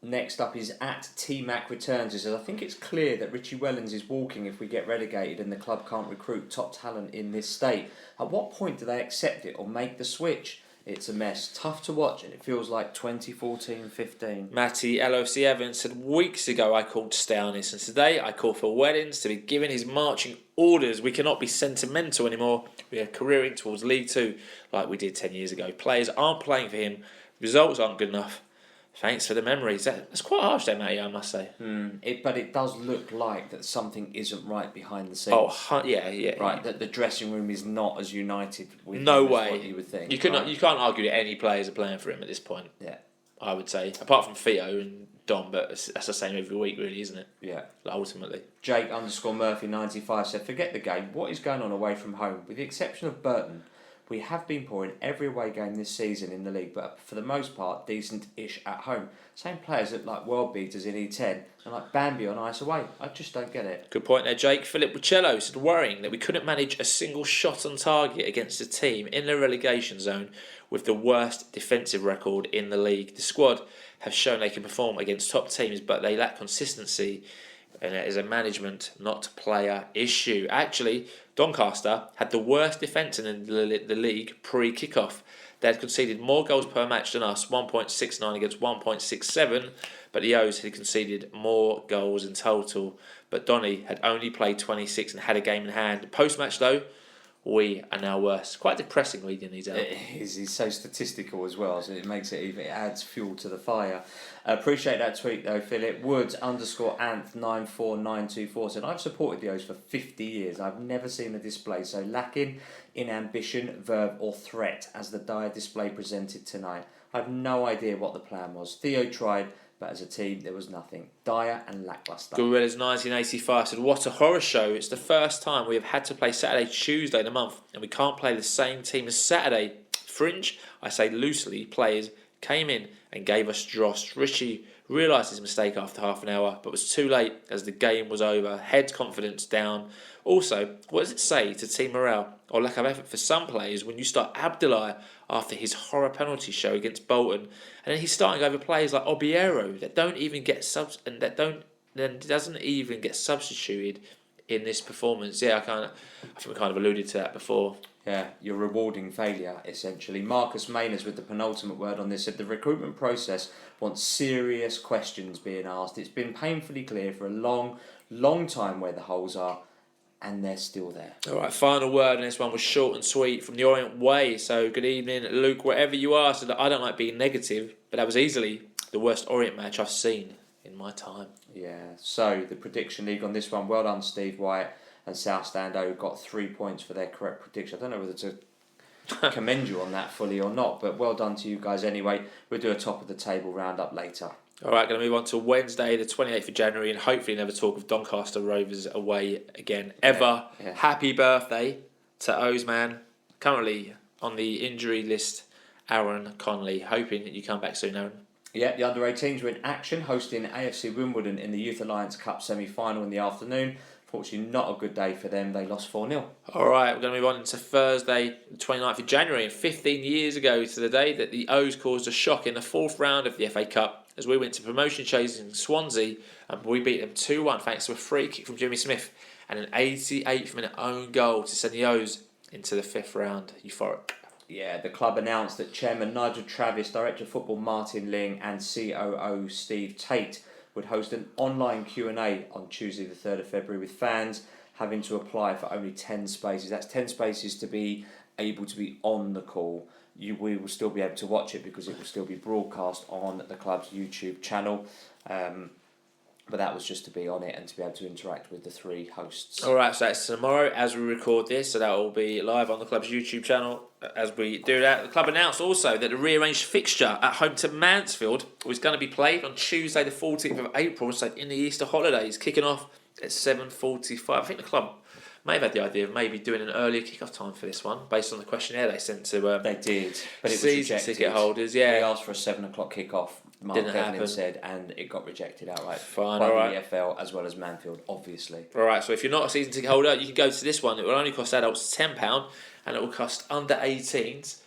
Next up is at T-Mac Returns. He says, I think it's clear that Richie Wellens is walking if we get relegated and the club can't recruit top talent in this state. At what point do they accept it or make the switch? It's a mess. Tough to watch and it feels like 2014-15. Matty LOC Evans said, weeks ago I called Stowness and today I call for Wellens to be given his marching orders. We cannot be sentimental anymore. We are careering towards League 2 like we did 10 years ago. Players aren't playing for him. Results aren't good enough. Thanks for the memories. That's quite harsh there, Matty, I must say. But it does look like that something isn't right behind the scenes. Oh, yeah. Right, that the dressing room is not as united with no him way. as what you would think. You can't argue that any players are playing for him at this point. Yeah. I would say. Apart from Theo and Dom, but that's the same every week really, isn't it? Yeah. Ultimately. Jake_Murphy95 said, forget the game. What is going on away from home? With the exception of Burton, we have been poor in every away game this season in the league, but for the most part, decent-ish at home. Same players look like world beaters in E10 and like Bambi on ice away. I just don't get it. Good point there, Jake. Philip Buccello said, worrying that we couldn't manage a single shot on target against a team in the relegation zone with the worst defensive record in the league. The squad have shown they can perform against top teams, but they lack consistency, and it is a management, not player issue. Actually, Doncaster had the worst defence in the league pre-kickoff. They had conceded more goals per match than us, 1.69 against 1.67, but the O's had conceded more goals in total. But Donny had only played 26 and had a game in hand. Post-match though, we are now worse. Quite depressing reading these out. It is. He's so statistical as well, so it makes it adds fuel to the fire. Appreciate that tweet though, Philip. Woods_Anth94924 said, I've supported the O's for 50 years. I've never seen a display so lacking in ambition, verve or threat as the dire display presented tonight. I have no idea what the plan was. Theo tried, but as a team, there was nothing. Dire and lacklustre. Gorillas 1985 said, what a horror show. It's the first time we have had to play Saturday, Tuesday in a month, and we can't play the same team as Saturday. Fringe, I say loosely, players came in and gave us dross. Richie realised his mistake after half an hour, but was too late as the game was over. Head confidence down. Also, what does it say to team morale or lack of effort for some players when you start Abdullah after his horror penalty show against Bolton, and then he's starting over players like Obiero that doesn't even get substituted in this performance? Yeah, I think we kind of alluded to that before. Yeah, you're rewarding failure, essentially. Marcus Mayners with the penultimate word on this said, the recruitment process wants serious questions being asked. It's been painfully clear for a long time where the holes are, and they're still there. All right, final word, and this one was short and sweet from the Orient Way. So good evening, Luke, wherever you are. So that I don't like being negative, but that was easily the worst Orient match I've seen in my time. Yeah, so the prediction league on this one, well done Steve White and South Stando got 3 points for their correct prediction. I don't know whether to commend you on that fully or not, but well done to you guys anyway. We'll do a top of the table roundup later. All right, going to move on to Wednesday, the 28th of January, and hopefully never talk of Doncaster Rovers away again, ever. Yeah. Happy birthday to O's man, currently on the injury list, Aaron Connolly. Hoping that you come back soon, Aaron. Yeah, the under-18s were in action, hosting AFC Wimbledon in the Youth Alliance Cup semi-final in the afternoon. Fortunately, not a good day for them. They lost 4-0. All right, we're going to move on to Thursday, the 29th of January. And 15 years ago to the day that the O's caused a shock in the fourth round of the FA Cup as we went to promotion chasing Swansea and we beat them 2-1 thanks to a free kick from Jimmy Smith and an 88th minute own goal to send the O's into the fifth round. Euphoric. Yeah, the club announced that Chairman Nigel Travis, Director of Football Martin Ling and COO Steve Tate would host an online Q&A on Tuesday the 3rd of February with fans having to apply for only 10 spaces. That's 10 spaces to be able to be on the call. We will still be able to watch it because it will still be broadcast on the club's YouTube channel. But that was just to be on it and to be able to interact with the three hosts. All right, so that's tomorrow as we record this, so that will be live on the club's YouTube channel as we do that. The club announced also that the rearranged fixture at home to Mansfield was going to be played on Tuesday the 14th of April, so in the Easter holidays, kicking off at 7:45. I think the club may have had the idea of maybe doing an earlier kick-off time for this one, based on the questionnaire they sent to they did, but it was season rejected. Ticket holders. Yeah, we asked for a 7 o'clock kick-off. Mark Didn't Devlin happen. said, and it got rejected outright Fine, by all the right. EFL as well as Mansfield, obviously. All right, so if you're not a season ticket holder, you can go to this one. It will only cost adults £10 and it will cost under 18s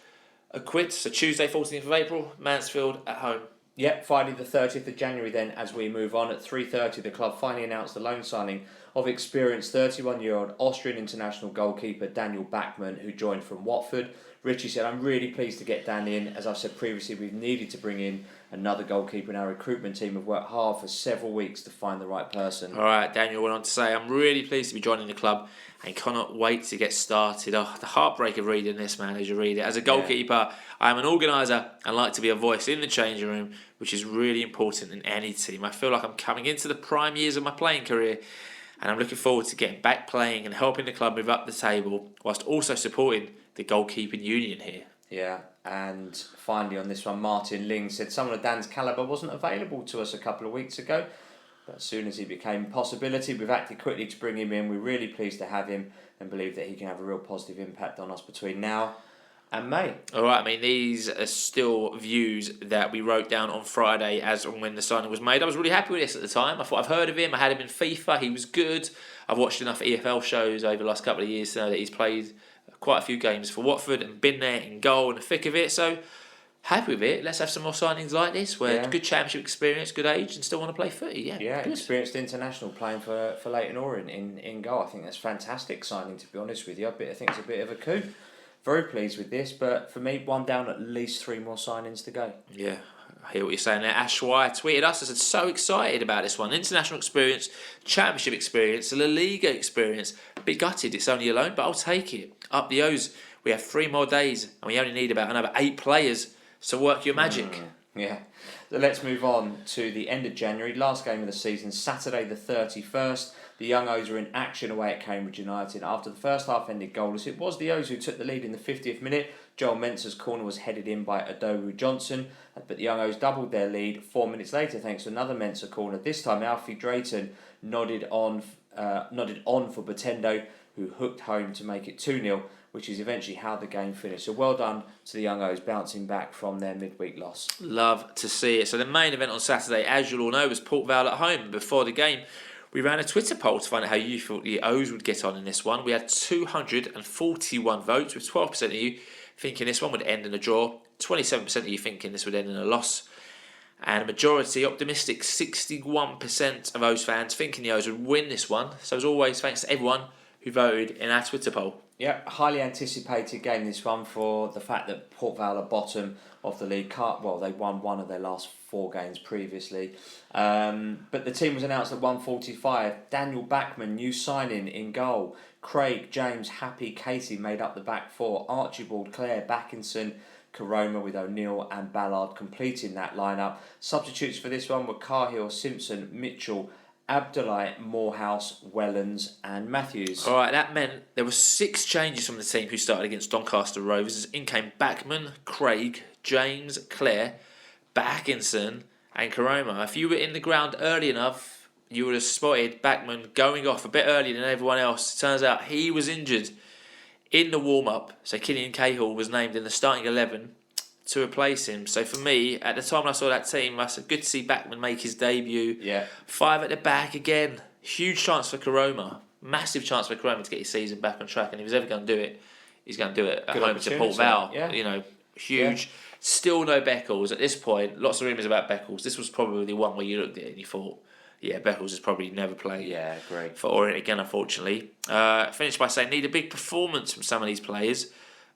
a quid. So Tuesday, 14th of April, Mansfield at home. Yep, Friday the 30th of January then, as we move on. At 3:30, the club finally announced the loan signing of experienced 31-year-old Austrian international goalkeeper Daniel Bachmann, who joined from Watford. Richie said, I'm really pleased to get Dan in. As I've said previously, we've needed to bring in another goalkeeper, and our recruitment team have worked hard for several weeks to find the right person. All right, Daniel went on to say, I'm really pleased to be joining the club and cannot wait to get started. Oh, the heartbreak of reading this, man, as you read it. As a goalkeeper, I am an organiser and like to be a voice in the changing room, which is really important in any team. I feel like I'm coming into the prime years of my playing career, and I'm looking forward to getting back playing and helping the club move up the table, whilst also supporting the goalkeeping union here. Yeah, and finally on this one, Martin Ling said someone of Dan's calibre wasn't available to us a couple of weeks ago, but as soon as he became a possibility, we've acted quickly to bring him in. We're really pleased to have him and believe that he can have a real positive impact on us between now and May. All right, I mean, these are still views that we wrote down on Friday as and when the signing was made. I was really happy with this at the time. I thought I've heard of him. I had him in FIFA. He was good. I've watched enough EFL shows over the last couple of years to know that he's played quite a few games for Watford and been there in goal in the thick of it. So happy with it. Let's have some more signings like this where good championship experience, good age, and still want to play footy. Yeah, good. Experienced international playing for Leyton Orient in goal. I think that's fantastic signing, to be honest with you. I think it's a bit of a coup. Very pleased with this, but for me, one down, at least 3 more signings to go. Yeah, I hear what you're saying there. Ash Wire tweeted us and said, so excited about this one. International experience, championship experience, La Liga experience. A bit gutted it's only a loan, but I'll take it. Up the O's, we have 3 more days and we only need about another 8 players. So work your magic. Yeah. So let's move on to the end of January. Last game of the season, Saturday the 31st. The Young O's were in action away at Cambridge United. After the first half ended goalless, it was the O's who took the lead in the 50th minute. Joel Mensah's corner was headed in by Adoru Johnson, but the Young O's doubled their lead 4 minutes later thanks to another Mensah corner. This time Alfie Drayton nodded on for Botendo, who hooked home to make it 2-0, which is eventually how the game finished. So well done to the Young O's bouncing back from their midweek loss. Love to see it. So the main event on Saturday, as you'll all know, was Port Vale at home. Before the game, we ran a Twitter poll to find out how you thought the O's would get on in this one. We had 241 votes, with 12% of you thinking this one would end in a draw, 27% of you thinking this would end in a loss, and a majority optimistic, 61% of O's fans thinking the O's would win this one. So as always, thanks to everyone who voted in our Twitter poll. Yeah, highly anticipated game this one for the fact that Port Vale are bottom of the league. Well, they won one of their last 4 games previously. But the team was announced at 1:45. Daniel Bachmann, new signing in goal. Craig, James, Happy, Casey made up the back 4. Archibald, Clare, Backinson, Karoma with O'Neill and Ballard completing that lineup. Substitutes for this one were Cahill, Simpson, Mitchell, Abdullahi, Morehouse, Wellens and Matthews. All right, that meant there were 6 changes from the team who started against Doncaster Rovers. In came Bachmann, Craig, James, Clare, Backinson and Karoma. If you were in the ground early enough, you would have spotted Bachmann going off a bit earlier than everyone else. Turns out he was injured in the warm-up, so Killian Cahill was named in the starting 11 to replace him. So for me, at the time when I saw that team, I said, good to see Bachmann make his debut. Yeah. 5 at the back again. Huge chance for Karoma. Massive chance for Karoma to get his season back on track. And if he's ever going to do it, he's going to do it at home to Port Vale. Yeah. You know, huge. Yeah. Still no Beckles. At this point, lots of rumours about Beckles. This was probably the one where you looked at it and you thought, yeah, Beckles has probably never played great. for Orient again, unfortunately. Finished by saying, need a big performance from some of these players.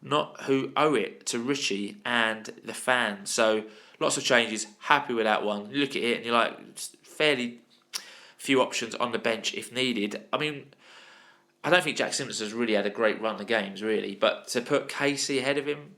not who owe it to Richie and the fans. So lots of changes. Happy with that one. You look at it and you're like, fairly few options on the bench if needed. I mean, I don't think Jack Simpson has really had a great run of games, really. But to put Casey ahead of him,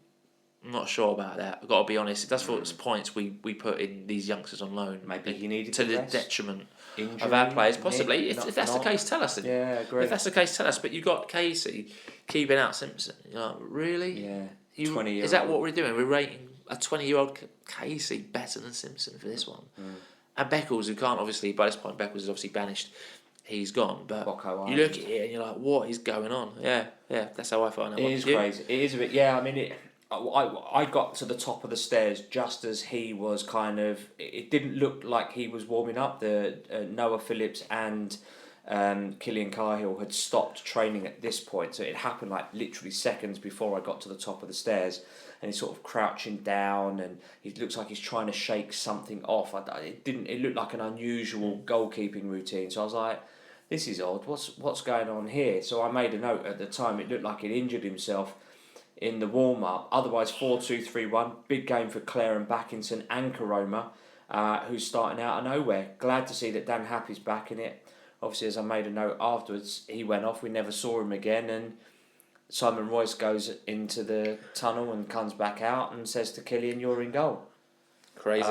I'm not sure about that. I've got to be honest. It does feel it's points we put in these youngsters on loan. Maybe he needed to the rest. detriment Injury, of our players, possibly. Nick, If that's the case, tell us. Yeah, agree. If that's the case, tell us. But you got Casey keeping out Simpson. You're like, really? Yeah. 20-year-old. Is that what we're doing? We're rating a 20-year-old Casey better than Simpson for this one. And Beckles, who can't obviously, by this point, Beckles is obviously banished. He's gone. But you look at it and you're like, what is going on? Yeah, that's how I find it. It is crazy. It is a bit, yeah, I mean, I got to the top of the stairs just as he was kind of, it didn't look like he was warming up. The Noah Phillips and Killian Cahill had stopped training at this point, so it happened like literally seconds before I got to the top of the stairs, and he's sort of crouching down and he looks like he's trying to shake something off. It looked like an unusual goalkeeping routine, so I was like, this is odd, what's going on here? So I made a note at the time. It looked like he'd injured himself in the warm-up. Otherwise 4-2-3-1, big game for Clare and Backinson and Karoma, who's starting out of nowhere. Glad to see that Dan Happy's back in it. Obviously, as I made a note afterwards, he went off, we never saw him again, and Simon Royce goes into the tunnel and comes back out and says to Killian, you're in goal. Crazy.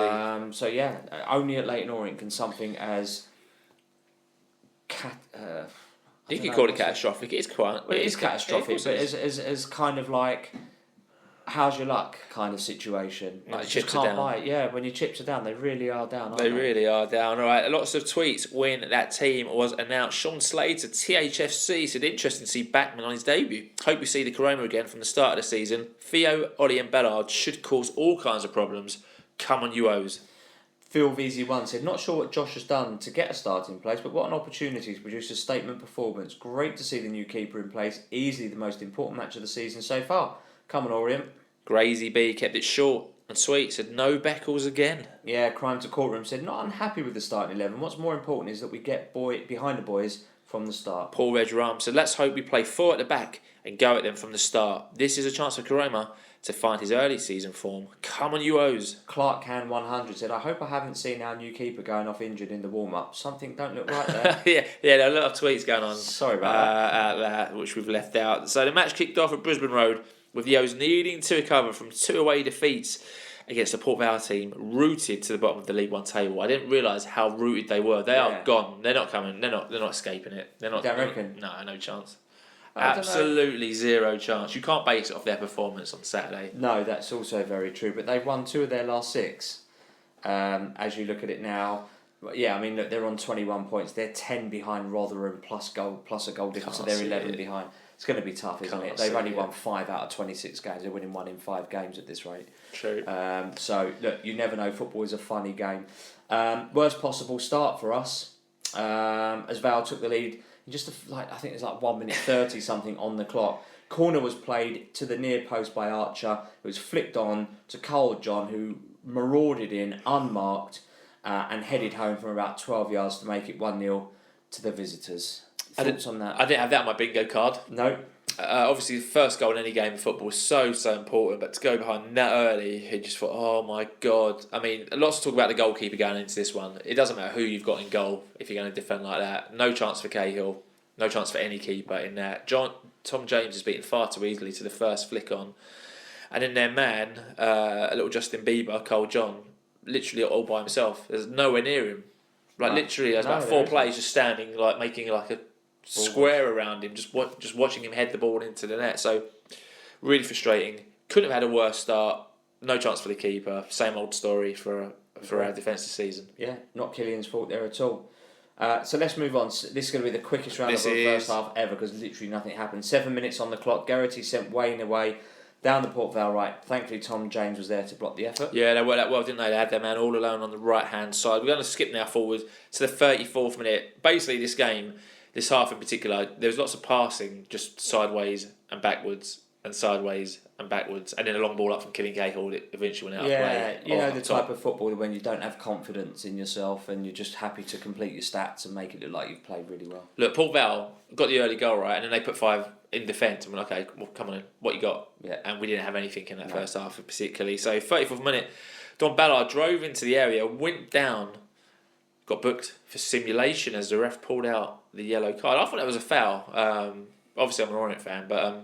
So yeah, only at Leyton Orient can something as you could call it catastrophic. It is quite. Well, it is catastrophic, but as kind of like, how's your luck kind of situation. Like you just can't buy it. Yeah, when your chips are down, they really are down. Aren't they? They really are down. All right, lots of tweets when that team was announced. Sean Slater, THFC, said interesting to see Backman on his debut. Hope we see the Corona again from the start of the season. Theo, Ollie and Ballard should cause all kinds of problems. Come on, you O's. Phil VZ1 said, not sure what Josh has done to get a starting place, but what an opportunity to produce a statement performance. Great to see the new keeper in place. Easily the most important match of the season so far. Come on, Orient. Grazy B kept it short and sweet, said no Beckles again. Yeah, Crime to Courtroom said, not unhappy with the starting 11. What's more important is that we get behind the boys from the start. Paul Reg Ram said, let's hope we play 4 at the back and go at them from the start. This is a chance for Karoma to find his early season form. Come on, you O's. Clark Can 100 said, I hope I haven't seen our new keeper going off injured in the warm-up. Something don't look right there. yeah, there are a lot of tweets going on. Sorry about that, which we've left out. So the match kicked off at Brisbane Road with the O's needing to recover from 2 away defeats against the Port Vale team, rooted to the bottom of the League One table. I didn't realise how rooted they were. They are gone. They're not coming. They're not escaping it. They're not. Don't reckon? No chance. Absolutely zero chance. You can't base it off their performance on Saturday. No, that's also very true. But they've won 2 of their last 6. As you look at it now, yeah, I mean, look, they're on 21 points. They're 10 behind Rotherham plus a goal difference, so they're 11 behind. It's going to be tough, isn't it? They've only won 5 out of 26 games. They're winning 1 in 5 games at this rate. True. So look, you never know. Football is a funny game. Worst possible start for us. As Val took the lead. Just I think it's like 1 minute 30 something on the clock. Corner was played to the near post by Archer. It was flicked on to Cole John, who marauded in unmarked and headed home from about 12 yards to make it 1-0 to the visitors. Thoughts on that? I didn't have that on my bingo card. No. Obviously, the first goal in any game of football is so important, but to go behind that early, he just thought, oh my God. I mean, lots to talk about the goalkeeper going into this one. It doesn't matter who you've got in goal if you're going to defend like that. No chance for Cahill, no chance for any keeper in that. Tom James is beaten far too easily to the first flick on. And then their man, a little Justin Bieber, Cole John, literally all by himself. There's nowhere near him. Literally, there's about 4 players just standing, making a square around him, just watching him head the ball into the net. So really frustrating. Couldn't have had a worse start. No chance for the keeper. Same old story for our defence this season. Yeah, not Killian's fault there at all. So let's move on. This is going to be the quickest round of the first half ever because literally nothing happened. 7 minutes on the clock. Geraghty sent Wayne away down the Port Vale right. Thankfully, Tom James was there to block the effort. Yeah, they worked that well, didn't they? They had their man all alone on the right-hand side. We're going to skip now forward to the 34th minute. Basically, this game, this half in particular, there was lots of passing, just sideways and backwards and sideways and backwards, and then a long ball up from Killian Cahill that eventually went out of play. Yeah, you know the type of football when you don't have confidence in yourself and you're just happy to complete your stats and make it look like you've played really well. Look, Port Vale got the early goal right, and then they put 5 in defence. I mean, okay, well, come on in. What you got? Yeah. And we didn't have anything in that first half particularly. So 34th minute, Don Ballard drove into the area, went down, got booked for simulation as the ref pulled out the yellow card. I thought that was a foul. Obviously, I'm an Orient fan, but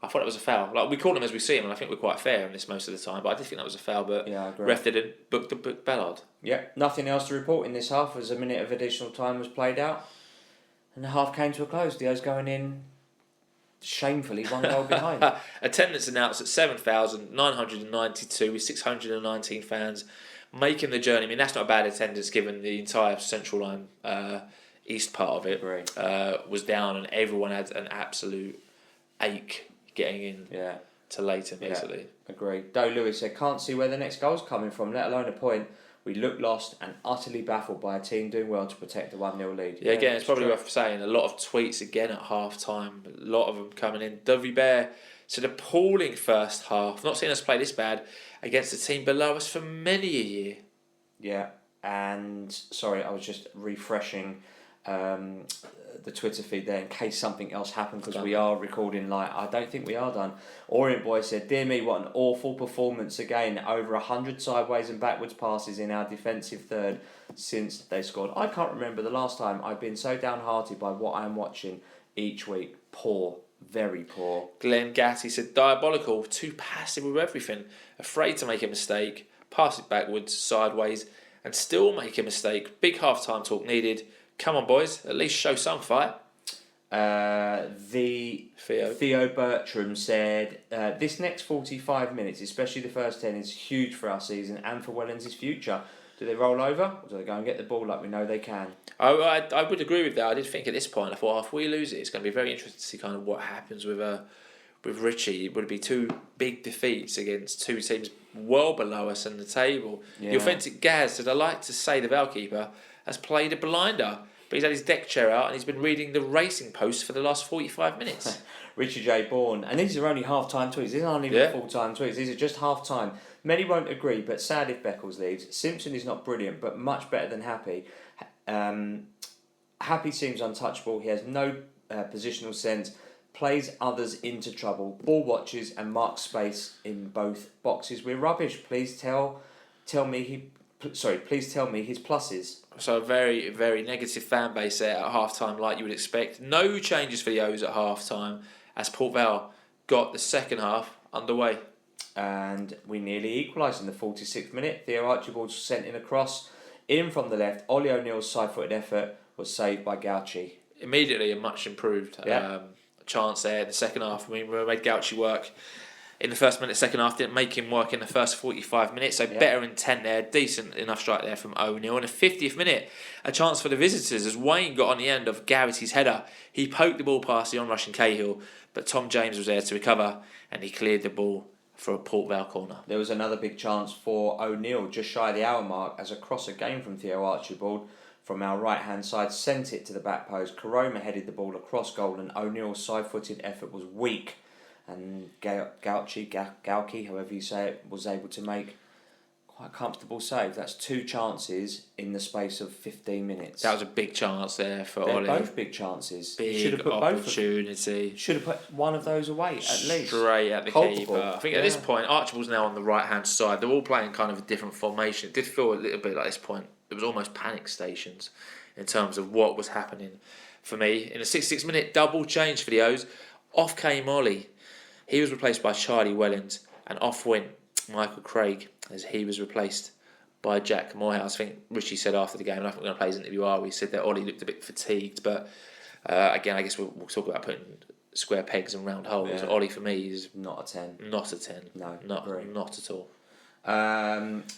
I thought it was a foul. Like, we call them as we see them, and I think we're quite fair in this most of the time. But I did think that was a foul. But Yeah, I agree. ref didn't book Ballard. Yeah, nothing else to report in this half as a minute of additional time was played out. And the half came to a close. Dio's going in shamefully 1 goal behind. Attendance announced at 7,992 with 619 fans making the journey. I mean, that's not a bad attendance given the entire Central Line east part of it was down, and everyone had an absolute ache getting in to Leighton, basically. Yeah, agreed. Doe Lewis said, can't see where the next goal's coming from, let alone a point. We look lost and utterly baffled by a team doing well to protect the 1-0 lead. Yeah, again, it's probably worth saying a lot of tweets again at half time, a lot of them coming in. Dovey Bear said appalling first half, not seeing us play this bad against a team below us for many a year. Yeah, and sorry, I was just refreshing the Twitter feed there in case something else happened because we are recording live. I don't think we are done. Orient Boy said, dear me, what an awful performance again. Over 100 sideways and backwards passes in our defensive third since they scored. I can't remember the last time I've been so downhearted by what I'm watching each week. Poor, very poor. Glenn Gatty said, diabolical, too passive with everything, afraid to make a mistake, pass it backwards, sideways, and still make a mistake. Big half-time talk needed. Come on, boys, at least show some fight. Theo Bertram said, this next 45 minutes, especially the first 10, is huge for our season and for Wellens' future. Do they roll over or do they go and get the ball like we know they can? I would agree with that. I did think at this point, I thought if we lose it, it's going to be very interesting to see kind of what happens with Richie. Would it be two big defeats against two teams well below us in the table? Yeah. The authentic Gaz said, I like to say the goalkeeper has played a blinder, but he's had his deck chair out and he's been reading the Racing Post for the last 45 minutes. Richard J. Bourne, and these are only half-time tweets. These aren't even full-time tweets. These are just half-time. Many won't agree, but sad if Beckles leaves. Simpson is not brilliant, but much better than Happy. Happy seems untouchable. He has no positional sense, plays others into trouble, ball watches and marks space in both boxes. We're rubbish. Please tell me his pluses. So a very, very negative fan base there at half-time, like you would expect. No changes for the O's at half-time as Port Vale got the second half underway. And we nearly equalised in the 46th minute. Theo Archibald sent in a cross in from the left. Ollie O'Neill's side-footed effort was saved by Gauci. Immediately a much improved chance there in the second half. I mean, we made Gauci work in the first minute, second half, didn't make him work in the first 45 minutes, so better intent there, decent enough strike there from O'Neill. In the 50th minute, a chance for the visitors as Wayne got on the end of Garrity's header. He poked the ball past the on-rushing Cahill, but Tom James was there to recover and he cleared the ball for a Port Vale corner. There was another big chance for O'Neill just shy of the hour mark as a cross again from Theo Archibald from our right-hand side sent it to the back post. Karoma headed the ball across goal and O'Neill's side-footed effort was weak. And Gauci, however you say it, was able to make quite a comfortable save. That's two chances in the space of 15 minutes. That was a big chance there for Ollie. They're both big chances. Big opportunity. Should have put one of those away at least. Straight at the keeper. I think at this point, Archibald's now on the right-hand side. They're all playing kind of a different formation. It did feel a little bit like this point. There was almost panic stations in terms of what was happening for me. In a 66-minute double change for the O's, off came Ollie. He was replaced by Charlie Wellens, and off went Michael Craig as he was replaced by Jack Morehouse. I think Richie said after the game, and I think we're going to play his interview, we said that Ollie looked a bit fatigued, but again, I guess we'll talk about putting square pegs and round holes. Yeah. Ollie for me is not a 10. Not a 10. No, not at all.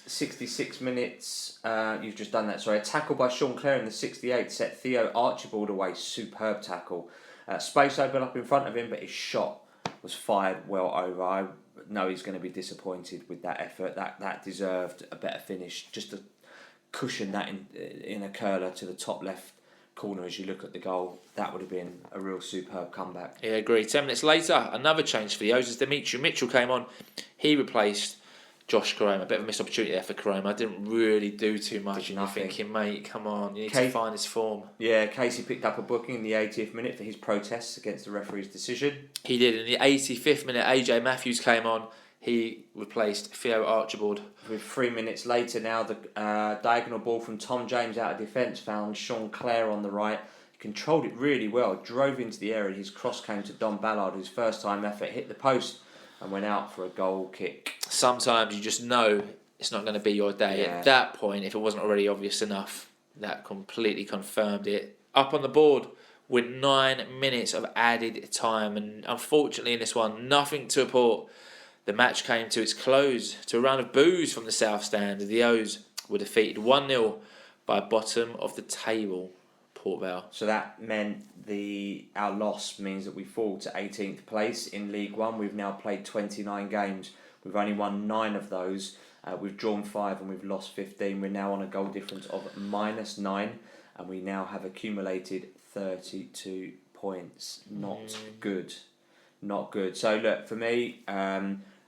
66 minutes, you've just done that, sorry. A tackle by Sean Clare in the 68th set Theo Archibald away. Superb tackle. Space opened up in front of him, but his shot was fired well over. I know he's going to be disappointed with that effort. That deserved a better finish. Just to cushion that in a curler to the top left corner as you look at the goal, that would have been a real superb comeback. Yeah, agree. 10 minutes later, another change for the O's as Dimitri Mitchell came on. He replaced Josh Caroma. A bit of a missed opportunity there for Caroma. Didn't really do too much. And you're thinking, mate, come on, you need to find his form. Yeah, Casey picked up a booking in the 80th minute for his protests against the referee's decision. He did. In the 85th minute, AJ Matthews came on. He replaced Theo Archibald. With 3 minutes later now, the diagonal ball from Tom James out of defence found Sean Clare on the right. He controlled it really well, drove into the area. His cross came to Don Ballard, whose first time effort hit the post and went out for a goal kick. Sometimes you just know it's not going to be your day. Yeah. At that point, if it wasn't already obvious enough, that completely confirmed it. Up on the board with 9 minutes of added time, and unfortunately in this one, nothing to report. The match came to its close to a round of boos from the South Stand. The O's were defeated 1-0 by bottom of the table Port Vale. So that meant our loss means that we fall to 18th place in League One. We've now played 29 games. We've only won 9 of those. We've drawn 5 and we've lost 15. We're now on a goal difference of -9, and we now have accumulated 32 points. Not good. Not good. So look, for me,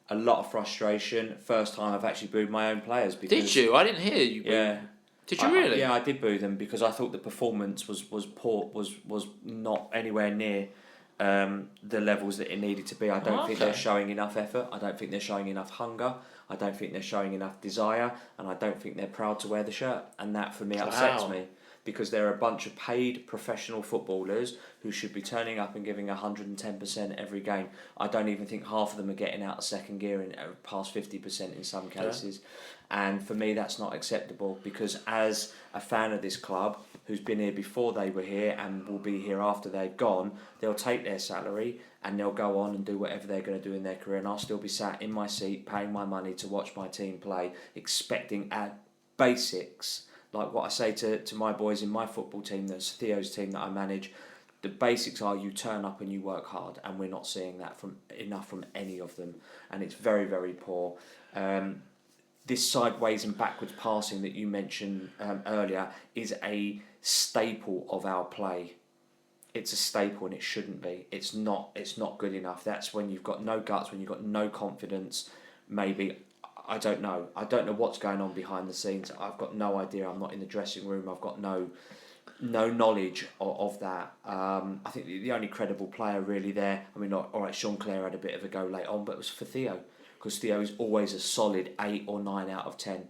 a lot of frustration. First time I've actually booed my own players. Because, did you? I didn't hear you boo. Yeah. Did you really? Yeah, I did boo them because I thought the performance was poor, was not anywhere near the levels that it needed to be. I don't think they're showing enough effort. I don't think they're showing enough hunger. I don't think they're showing enough desire, and I don't think they're proud to wear the shirt. And that, for me, upsets me. Because they're a bunch of paid professional footballers who should be turning up and giving 110% every game. I don't even think half of them are getting out of second gear in past 50% in some cases. Yeah. And for me, that's not acceptable, because as a fan of this club, who's been here before they were here and will be here after they've gone, they'll take their salary and they'll go on and do whatever they're going to do in their career. And I'll still be sat in my seat, paying my money to watch my team play, expecting at basics. Like what I say to my boys in my football team, that's Theo's team that I manage, the basics are you turn up and you work hard, and we're not seeing that from any of them, and it's very, very poor. This sideways and backwards passing that you mentioned earlier is a staple of our play. It's a staple, and it shouldn't be. It's not good enough. That's when you've got no guts, when you've got no confidence, maybe. I don't know. I don't know what's going on behind the scenes. I've got no idea. I'm not in the dressing room. I've got no knowledge of that. I think the only credible player really there, I mean, all right, Sean Clare had a bit of a go late on, but it was for Theo, because Theo is always a solid 8 or 9 out of 10.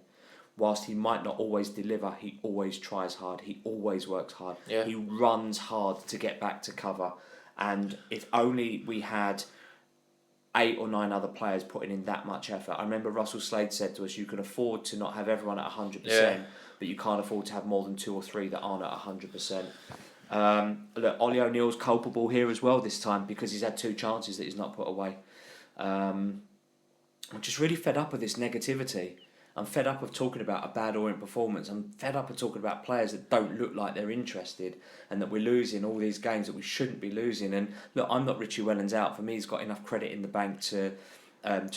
Whilst he might not always deliver, he always tries hard. He always works hard. Yeah. He runs hard to get back to cover. And if only we had 8 or 9 other players putting in that much effort. I remember Russell Slade said to us, you can afford to not have everyone at 100%, but you can't afford to have more than 2 or 3 that aren't at 100%. Look, Ollie O'Neill's culpable here as well this time, because he's had 2 chances that he's not put away. I'm just really fed up with this negativity. I'm fed up of talking about a bad Orient performance. I'm fed up of talking about players that don't look like they're interested, and that we're losing all these games that we shouldn't be losing. And look, I'm not Richie Wellens out. For me, he's got enough credit in the bank to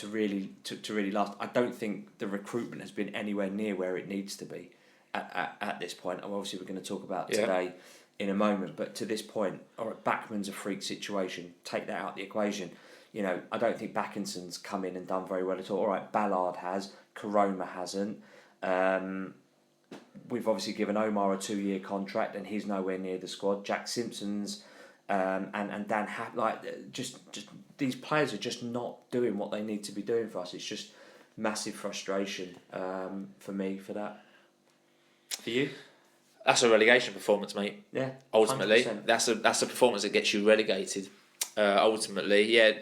really last. I don't think the recruitment has been anywhere near where it needs to be at this point. And obviously, we're going to talk about today in a moment. But to this point, all right, Backman's a freak situation. Take that out of the equation. You know, I don't think Backinson's come in and done very well at all. All right, Ballard has. Caroma hasn't. We've obviously given Omar a 2-year contract, and he's nowhere near the squad. Jack Simpson's and Dan just these players are just not doing what they need to be doing for us. It's just massive frustration for me for that. For you? That's a relegation performance, mate. Yeah. Ultimately, 100%. that's a performance that gets you relegated. Ultimately, yeah.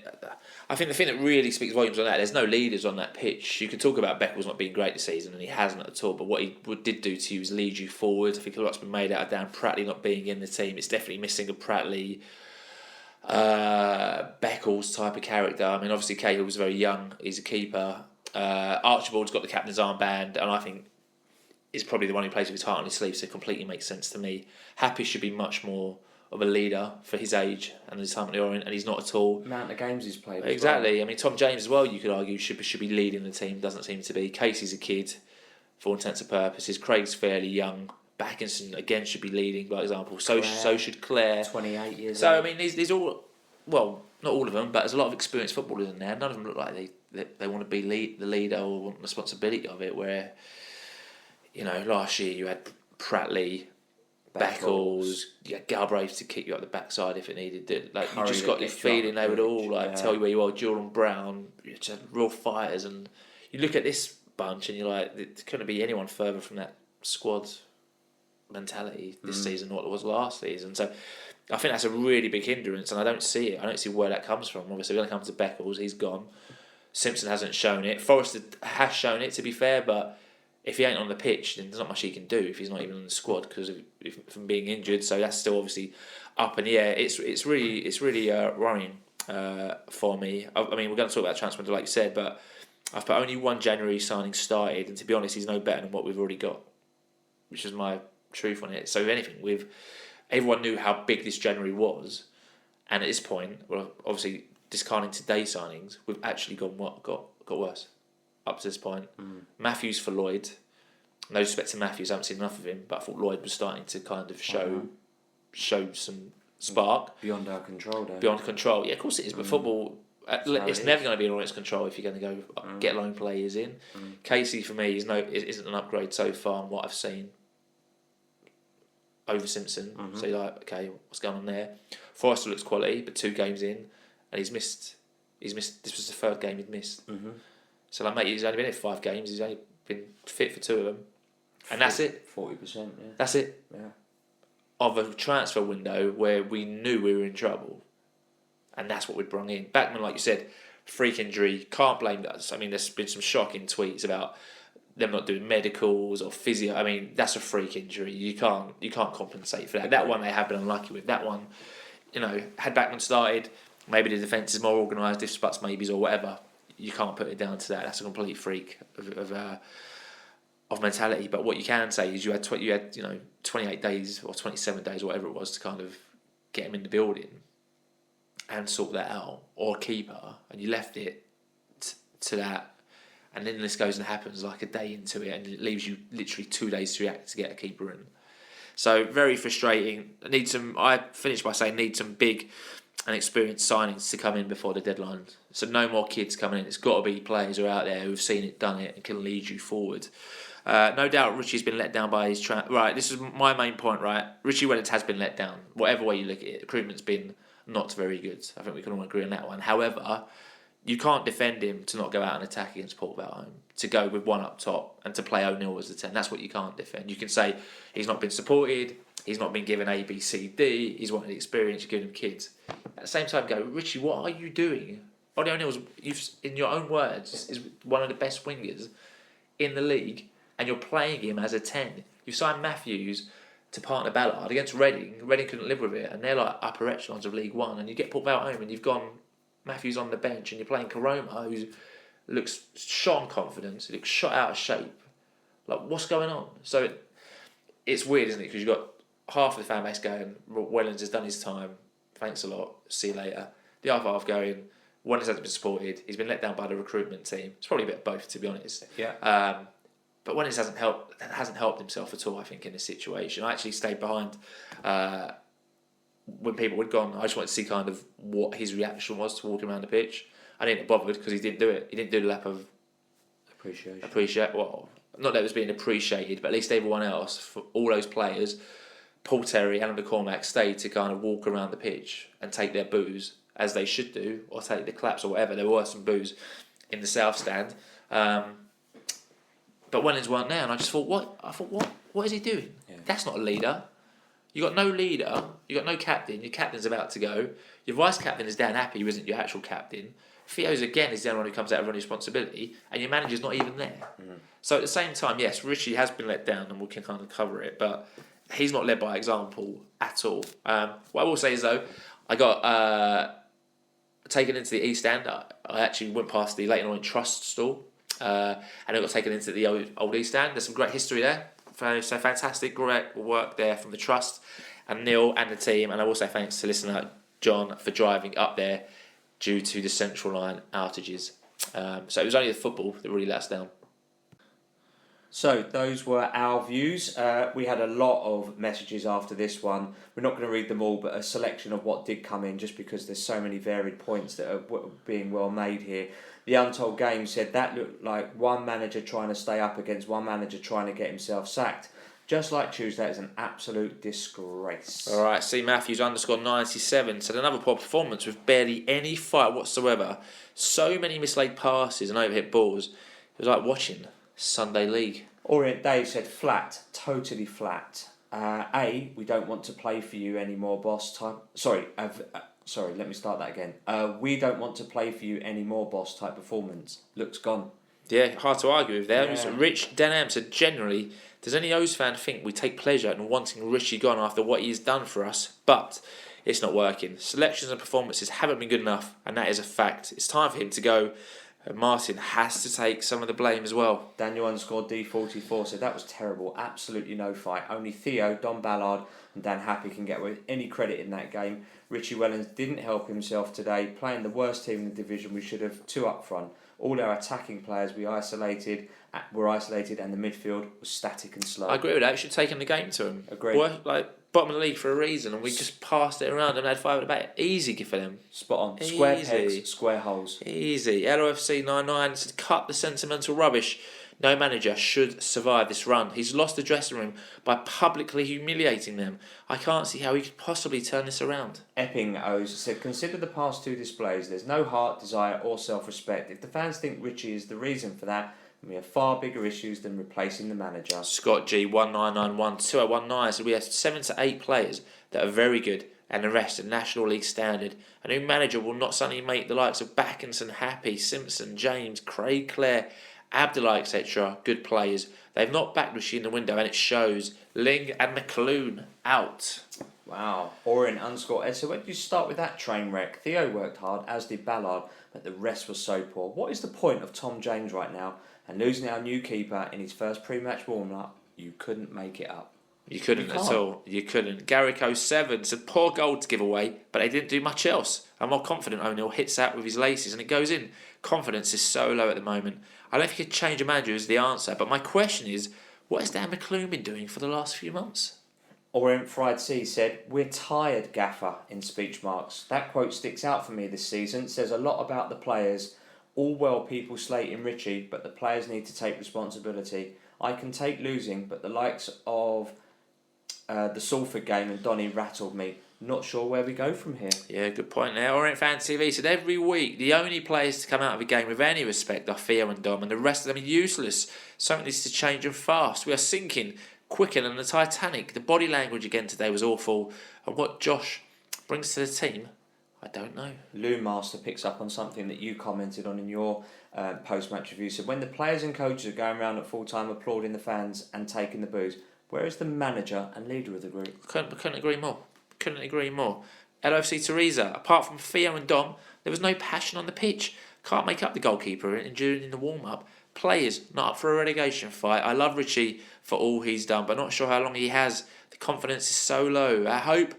I think the thing that really speaks volumes on that, there's no leaders on that pitch. You could talk about Beckles not being great this season, and he hasn't at all, but what he did do to you is lead you forward. I think a lot's been made out of Dan Pratley not being in the team. It's definitely missing a Pratley, Beckles type of character. I mean, obviously Cahill was very young. He's a keeper. Archibald's got the captain's armband, and I think is probably the one who plays with his heart on his sleeve, so it completely makes sense to me. Happy should be much more of a leader for his age and his time at the Orient, and he's not at all. Amount of games he's played. Exactly. Well. I mean, Tom James as well, you could argue, should be leading the team. Doesn't seem to be. Casey's a kid, for all intents and purposes. Craig's fairly young. Backinson again should be leading by example. So should Clare. 28 years. So old. I mean, these all, well, not all of them, but there's a lot of experienced footballers in there. None of them look like they want to be the leader or want responsibility of it. Where, last year you had Pratley, Beckles, you had Galbraith to kick you up the backside if it needed. Like you just got the feeling they would all tell you where you are. Jordan Brown, just real fighters, and you look at this bunch and you're like, there couldn't be anyone further from that squad mentality this season than what it was last season. So I think that's a really big hindrance, and I don't see it. I don't see where that comes from. Obviously, when it comes to Beckles, he's gone. Simpson hasn't shown it. Forrester has shown it, to be fair, but if he ain't on the pitch, then there's not much he can do if he's not even on the squad because from being injured. So that's still obviously up in the air. It's really worrying for me. I mean, we're going to talk about transfer like you said, but I've put only one January signing started, and to be honest, he's no better than what we've already got, which is my truth on it. So if anything, everyone knew how big this January was, and at this point, well, obviously discarding today's signings, we've actually got worse up to this point. Matthews for Lloyd. No respect to Matthews, I haven't seen enough of him, but I thought Lloyd was starting to kind of show some spark. Beyond our control, though. Beyond control, yeah, of course it is. But football, it's never going to be in Orient's control if you're going to go get loan players in. Casey for me isn't an upgrade so far on what I've seen over Simpson. So you're like, okay, what's going on there? Forrester looks quality, but 2 games in, and he's missed. This was the 3rd game he'd missed. So like, mate, he's only been in 5 games. He's only been fit for 2 of them, and that's it. 40%. Yeah. That's it. Yeah. Of a transfer window where we knew we were in trouble, and that's what we'd brought in. Backman, like you said, freak injury. Can't blame us. I mean, there's been some shocking tweets about them not doing medicals or physio. I mean, that's a freak injury. You can't compensate for that. That one they have been unlucky with. That one, had Backman started, maybe the defence is more organised, ifs, buts, maybes, or whatever. You can't put it down to that. That's a complete freak of mentality. But what you can say is you had 28 days or 27 days, or whatever it was, to kind of get him in the building and sort that out, or a keeper, and you left it to that. And then this goes and happens like a day into it, and it leaves you literally 2 days to react to get a keeper in. So very frustrating. I finished by saying need some big and experienced signings to come in before the deadline. So no more kids coming in. It's got to be players who are out there who've seen it, done it, and can lead you forward. No doubt Richie's been let down by his... Right, this is my main point, right? Richie Wellens has been let down. Whatever way you look at it, recruitment's been not very good. I think we can all agree on that one. However, you can't defend him to not go out and attack against Port Vale home, to go with one up top and to play O'Neill as the 10. That's what you can't defend. You can say he's not been supported, he's not been given A, B, C, D, he's wanted experience, you're giving him kids. At the same time, go, Richie, what are you doing? Ollie O'Neill's, in your own words, is one of the best wingers in the league, and you're playing him as a 10. You signed Matthews to partner Ballard against Reading. Reading couldn't live with it, and they're like upper echelons of League One, and you get Port Vale home and you've gone Matthews on the bench, and you're playing Karoma, who looks shot on confidence, he looks shot out of shape. Like, what's going on? So it's weird, isn't it? Because you've got half of the fan base going, Wellens has done his time, thanks a lot, see you later. The other half going, Wellens hasn't been supported, he's been let down by the recruitment team. It's probably a bit of both, to be honest. Yeah. But Wellens hasn't helped himself at all, I think, in this situation. I actually stayed behind when people had gone. I just wanted to see kind of what his reaction was to walking around the pitch. I didn't get bothered because he didn't do it. He didn't do the lap of appreciate. Well, not that it was being appreciated, but at least everyone else, for all those players, Paul Terry, Alan McCormack, stayed to kind of walk around the pitch and take their boos, as they should do, or take the claps or whatever. There were some boos in the south stand. But Wellens weren't there, and I just thought, what is he doing? Yeah. That's not a leader. You got no leader. You got no captain. Your captain's about to go. Your vice captain is Dan Happy, who isn't your actual captain. Theo's again is the only one who comes out of running responsibility, and your manager's not even there. So at the same time, yes, Richie has been let down, and we can kind of cover it, but he's not led by example at all. What I will say is though, I got taken into the East End. I actually went past the Leighton Orient Trust stall. And it got taken into the old East End. There's some great history there. So fantastic, great work there from the Trust and Neil and the team. And I will say thanks to listener John for driving up there due to the Central Line outages. So it was only the football that really let us down. So those were our views. We had a lot of messages after this one. We're not going to read them all, but a selection of what did come in, just because there's so many varied points that are being well made here. The Untold Game said that looked like one manager trying to stay up against one manager trying to get himself sacked. Just like Tuesday, it's an absolute disgrace. All right, C Matthews _97 said another poor performance with barely any fight whatsoever. So many mislaid passes and overhit balls. It was like watching Sunday League. Orient Dave said flat, totally flat. We don't want to play for you anymore, boss. Sorry, let me start that again. We don't want to play for you anymore, boss. Type performance looks gone. Yeah, hard to argue with there. Yeah. Rich Denham said generally, does any O's fan think we take pleasure in wanting Richie gone after what he's done for us? But it's not working. Selections and performances haven't been good enough, and that is a fact. It's time for him to go. Martin has to take some of the blame as well. Daniel _D44 said that was terrible. Absolutely no fight. Only Theo, Don Ballard, and Dan Happy can get with any credit in that game. Richie Wellens didn't help himself today, playing the worst team in the division. We should have two up front. All our attacking players were isolated, and the midfield was static and slow. I agree with that. We should have taken the game to him. Agreed. Bottom of the league for a reason, and we just passed it around and had 5 at the back. Easy for them. Spot on. Square Easy. pegs, square holes. Easy. LOFC 99 said cut the sentimental rubbish. No manager should survive this run. He's lost the dressing room by publicly humiliating them. I can't see how he could possibly turn this around. Epping O's said, consider the past two displays. There's no heart, desire or self-respect. If the fans think Richie is the reason for that, we have far bigger issues than replacing the manager. Scott G 1991-2019 said we have 7 to 8 players that are very good and the rest are National League standard. A new manager will not suddenly make the likes of Backinson, Happy, Simpson, James, Craig Clare, Abdullah, etc. good players. They've not backed Richie in the window and it shows. Ling and McLoone out. Wow. Orient _Ed. So where did you start with that train wreck? Theo worked hard, as did Ballard, but the rest was so poor. What is the point of Tom James right now? And losing our new keeper in his first pre-match warm-up, you couldn't make it up. You couldn't at all. You couldn't. Garrick 07 said poor goal to give away, but they didn't do much else. I'm more confident O'Neill hits that with his laces and it goes in. Confidence is so low at the moment. I don't think he could change a manager is the answer, but my question is, what has Dan McLoone been doing for the last few months? Orient Fried C said, we're tired, Gaffer, in speech marks. That quote sticks out for me this season. It says a lot about the players. All well people slating Richie, but the players need to take responsibility. I can take losing, but the likes of the Salford game and Donny rattled me. Not sure where we go from here. Yeah, good point there. Orient Fan TV said every week the only players to come out of a game with any respect are Theo and Dom, and the rest of them are useless. Something needs to change and fast. We are sinking quicker than the Titanic. The body language again today was awful, and what Josh brings to the team, I don't know. Lou Master picks up on something that you commented on in your post-match review. So when the players and coaches are going around at full-time applauding the fans and taking the boos, where is the manager and leader of the group? Couldn't agree more. Couldn't agree more. LOFC Teresa, apart from Theo and Dom, there was no passion on the pitch. Can't make up the goalkeeper during the warm-up. Players not up for a relegation fight. I love Richie for all he's done, but not sure how long he has. The confidence is so low. I hope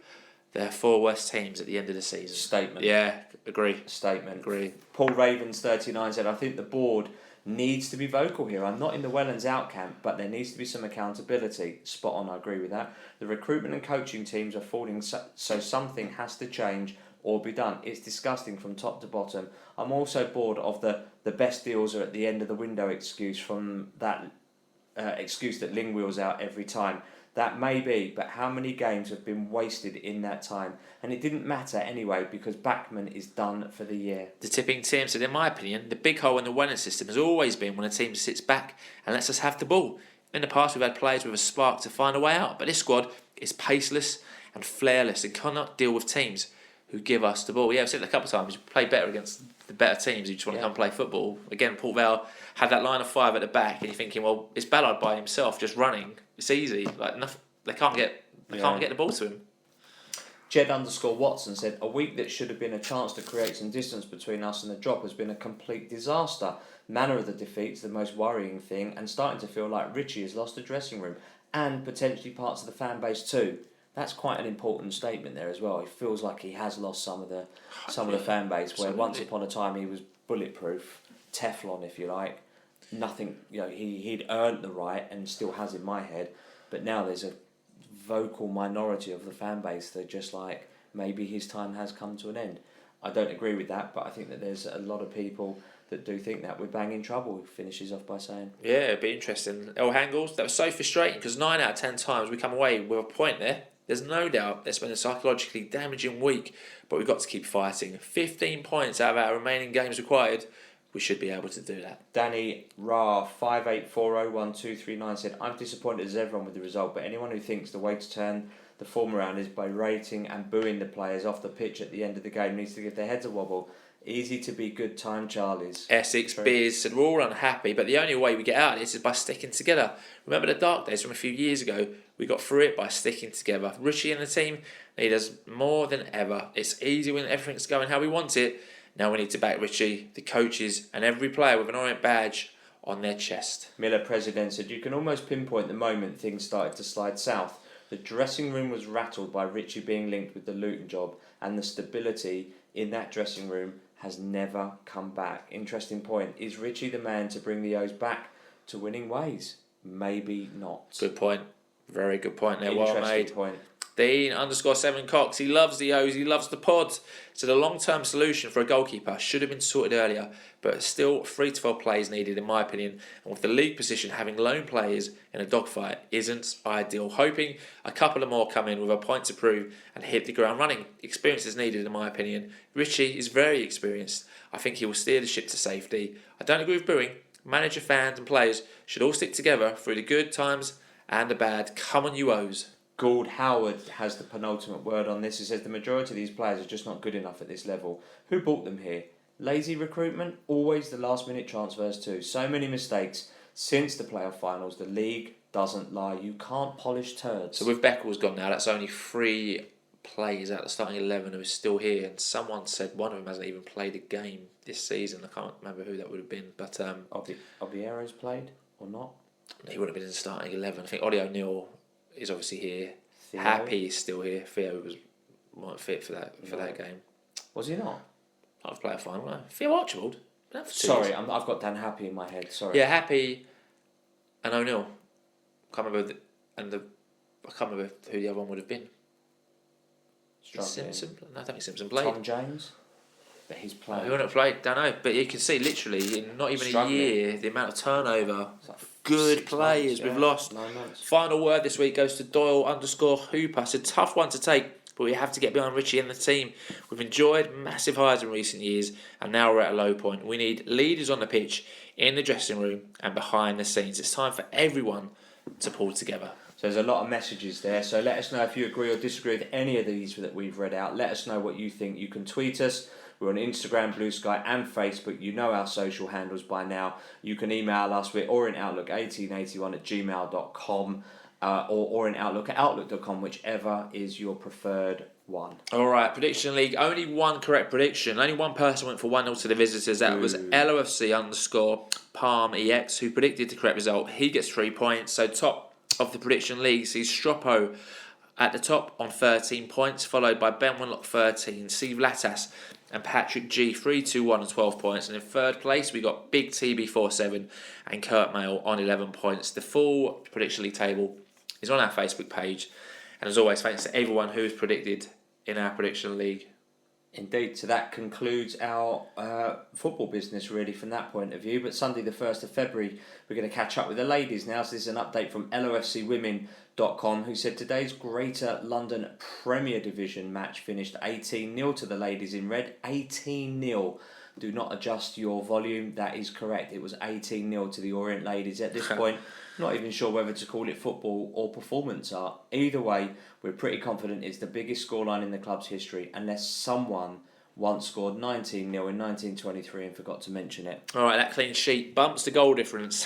they're 4 worst teams at the end of the season. Statement. Yeah, agree. Statement. Agree. Paul Ravens 39 said, I think the board needs to be vocal here. I'm not in the Wellens out camp, but there needs to be some accountability. Spot on, I agree with that. The recruitment and coaching teams are falling, so something has to change or be done. It's disgusting from top to bottom. I'm also bored of the best deals are at the end of the window excuse from that excuse that Ling wheels out every time. That may be, but how many games have been wasted in that time? And it didn't matter anyway because Backman is done for the year. The tipping team said, in my opinion, the big hole in the Wellens system has always been when a team sits back and lets us have the ball. In the past, we've had players with a spark to find a way out, but this squad is paceless and flairless and cannot deal with teams who give us the ball. Yeah, I've said it a couple of times. You play better against the better teams who just want to come play football. Again, Port Vale had that line of 5 at the back, and you're thinking, well, it's Ballard by himself just running. It's easy. Like nothing, they can't get the ball to him. Jed _Watson said, a week that should have been a chance to create some distance between us and the drop has been a complete disaster. Manner of the defeat's the most worrying thing, and starting to feel like Richie has lost the dressing room and potentially parts of the fan base too. That's quite an important statement there as well. It feels like he has lost some of the fan base, where once upon a time he was bulletproof, Teflon if you like. Nothing, he'd earned the right and still has in my head, but now there's a vocal minority of the fan base that just maybe his time has come to an end. I don't agree with that, but I think that there's a lot of people that do think that we're bang in trouble. He finishes off by saying, Yeah, it'd be interesting. El Hangles, that was so frustrating because 9 out of 10 times we come away with a point there. There's no doubt it's been a psychologically damaging week, but we've got to keep fighting. 15 points out of our remaining games required. We should be able to do that. Danny Ra 58401239 said, I'm disappointed as everyone with the result, but anyone who thinks the way to turn the form around is by rating and booing the players off the pitch at the end of the game needs to give their heads a wobble. Easy to be good time Charlies. Essex Beers said, we're all unhappy, but the only way we get out of this is by sticking together. Remember the dark days from a few years ago? We got through it by sticking together. Richie and the team need us more than ever. It's easy when everything's going how we want it. Now we need to back Richie, the coaches, and every player with an Orient badge on their chest. Miller President said, you can almost pinpoint the moment things started to slide south. The dressing room was rattled by Richie being linked with the Luton job, and the stability in that dressing room has never come back. Interesting point. Is Richie the man to bring the O's back to winning ways? Maybe not. Good point. Very good point there. Well made. Point. Dean_7 Cox. He loves the O's. He loves the pod. So the long-term solution for a goalkeeper should have been sorted earlier, but still 3 to 4 players needed in my opinion. And with the league position, having lone players in a dogfight isn't ideal. Hoping a couple of more come in with a point to prove and hit the ground running. Experience is needed in my opinion. Richie is very experienced. I think he will steer the ship to safety. I don't agree with booing. Manager, fans and players should all stick together through the good times and the bad. Come on you O's. Gould Howard has the penultimate word on this. He says the majority of these players are just not good enough at this level. Who bought them here? Lazy recruitment? Always the last minute transfers too. So many mistakes since the playoff finals. The league doesn't lie. You can't polish turds. So with Beckles gone now, that's only 3 players out of the starting 11 who are still here. And someone said one of them hasn't even played a game this season. I can't remember who that would have been. But Obiero's played or not? He would have been in the starting 11. I think Ollie O'Neill is obviously here. Theo? Happy is still here. Theo weren't fit for that game. Was he not? I've played a final. No. Theo Archibald. Sorry, I've got Dan Happy in my head. Sorry. Yeah, Happy and O'Neill. I can't remember who the other one would have been. Simpson? No, I don't think Simpson played. Tom James? But he's played. He wouldn't have played, don't know. But you can see literally in not even a year the amount of turnover. Good players we've lost. 9 months. Final word this week goes to Doyle_Hooper. It's a tough one to take, but we have to get behind Richie and the team. We've enjoyed massive highs in recent years, and now we're at a low point. We need leaders on the pitch, in the dressing room, and behind the scenes. It's time for everyone to pull together. So there's a lot of messages there. So let us know if you agree or disagree with any of these that we've read out. Let us know what you think. You can tweet us. We're on Instagram, Blue Sky and Facebook. You know our social handles by now. You can email us. We're orientoutlook1881@gmail.com or orientoutlook@outlook.com, whichever is your preferred one. All right, Prediction League. Only one correct prediction. Only one person went for 1-0 to the visitors. That was LOFC_PalmEX, who predicted the correct result. He gets 3 points. So top of the Prediction League sees Stroppo at the top on 13 points, followed by Ben Winlock 13, Steve Latas and Patrick G 3-2-1 and 12 points. And in third place we got Big TB47 and Kurt Mail on 11 points. The full Prediction League table is on our Facebook page. And as always, thanks to everyone who has predicted in our Prediction League. Indeed, so that concludes our football business really from that point of view. But Sunday the 1st of February, we're going to catch up with the ladies now. So this is an update from LOFCwomen.com, who said today's Greater London Premier Division match finished 18-0 to the ladies in red. 18-0. Do not adjust your volume. That is correct. It was 18-0 to the Orient ladies at this point. Not even sure whether to call it football or performance art. Either way, we're pretty confident it's the biggest scoreline in the club's history, unless someone once scored 19-0 in 1923 and forgot to mention it. All right, that clean sheet bumps the goal difference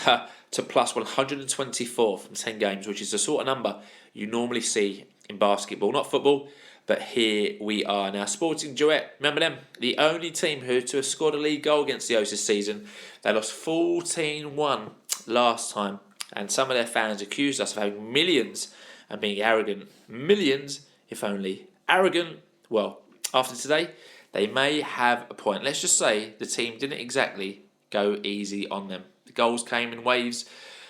to plus 124 from 10 games, which is the sort of number you normally see in basketball. Not football, but here we are. Now, Sporting Duet, remember them? The only team who to have scored a league goal against the O's this season. They lost 14-1 last time. And some of their fans accused us of having millions and being arrogant. Millions, if only. Arrogant? Well, after today, they may have a point. Let's just say the team didn't exactly go easy on them. The goals came in waves.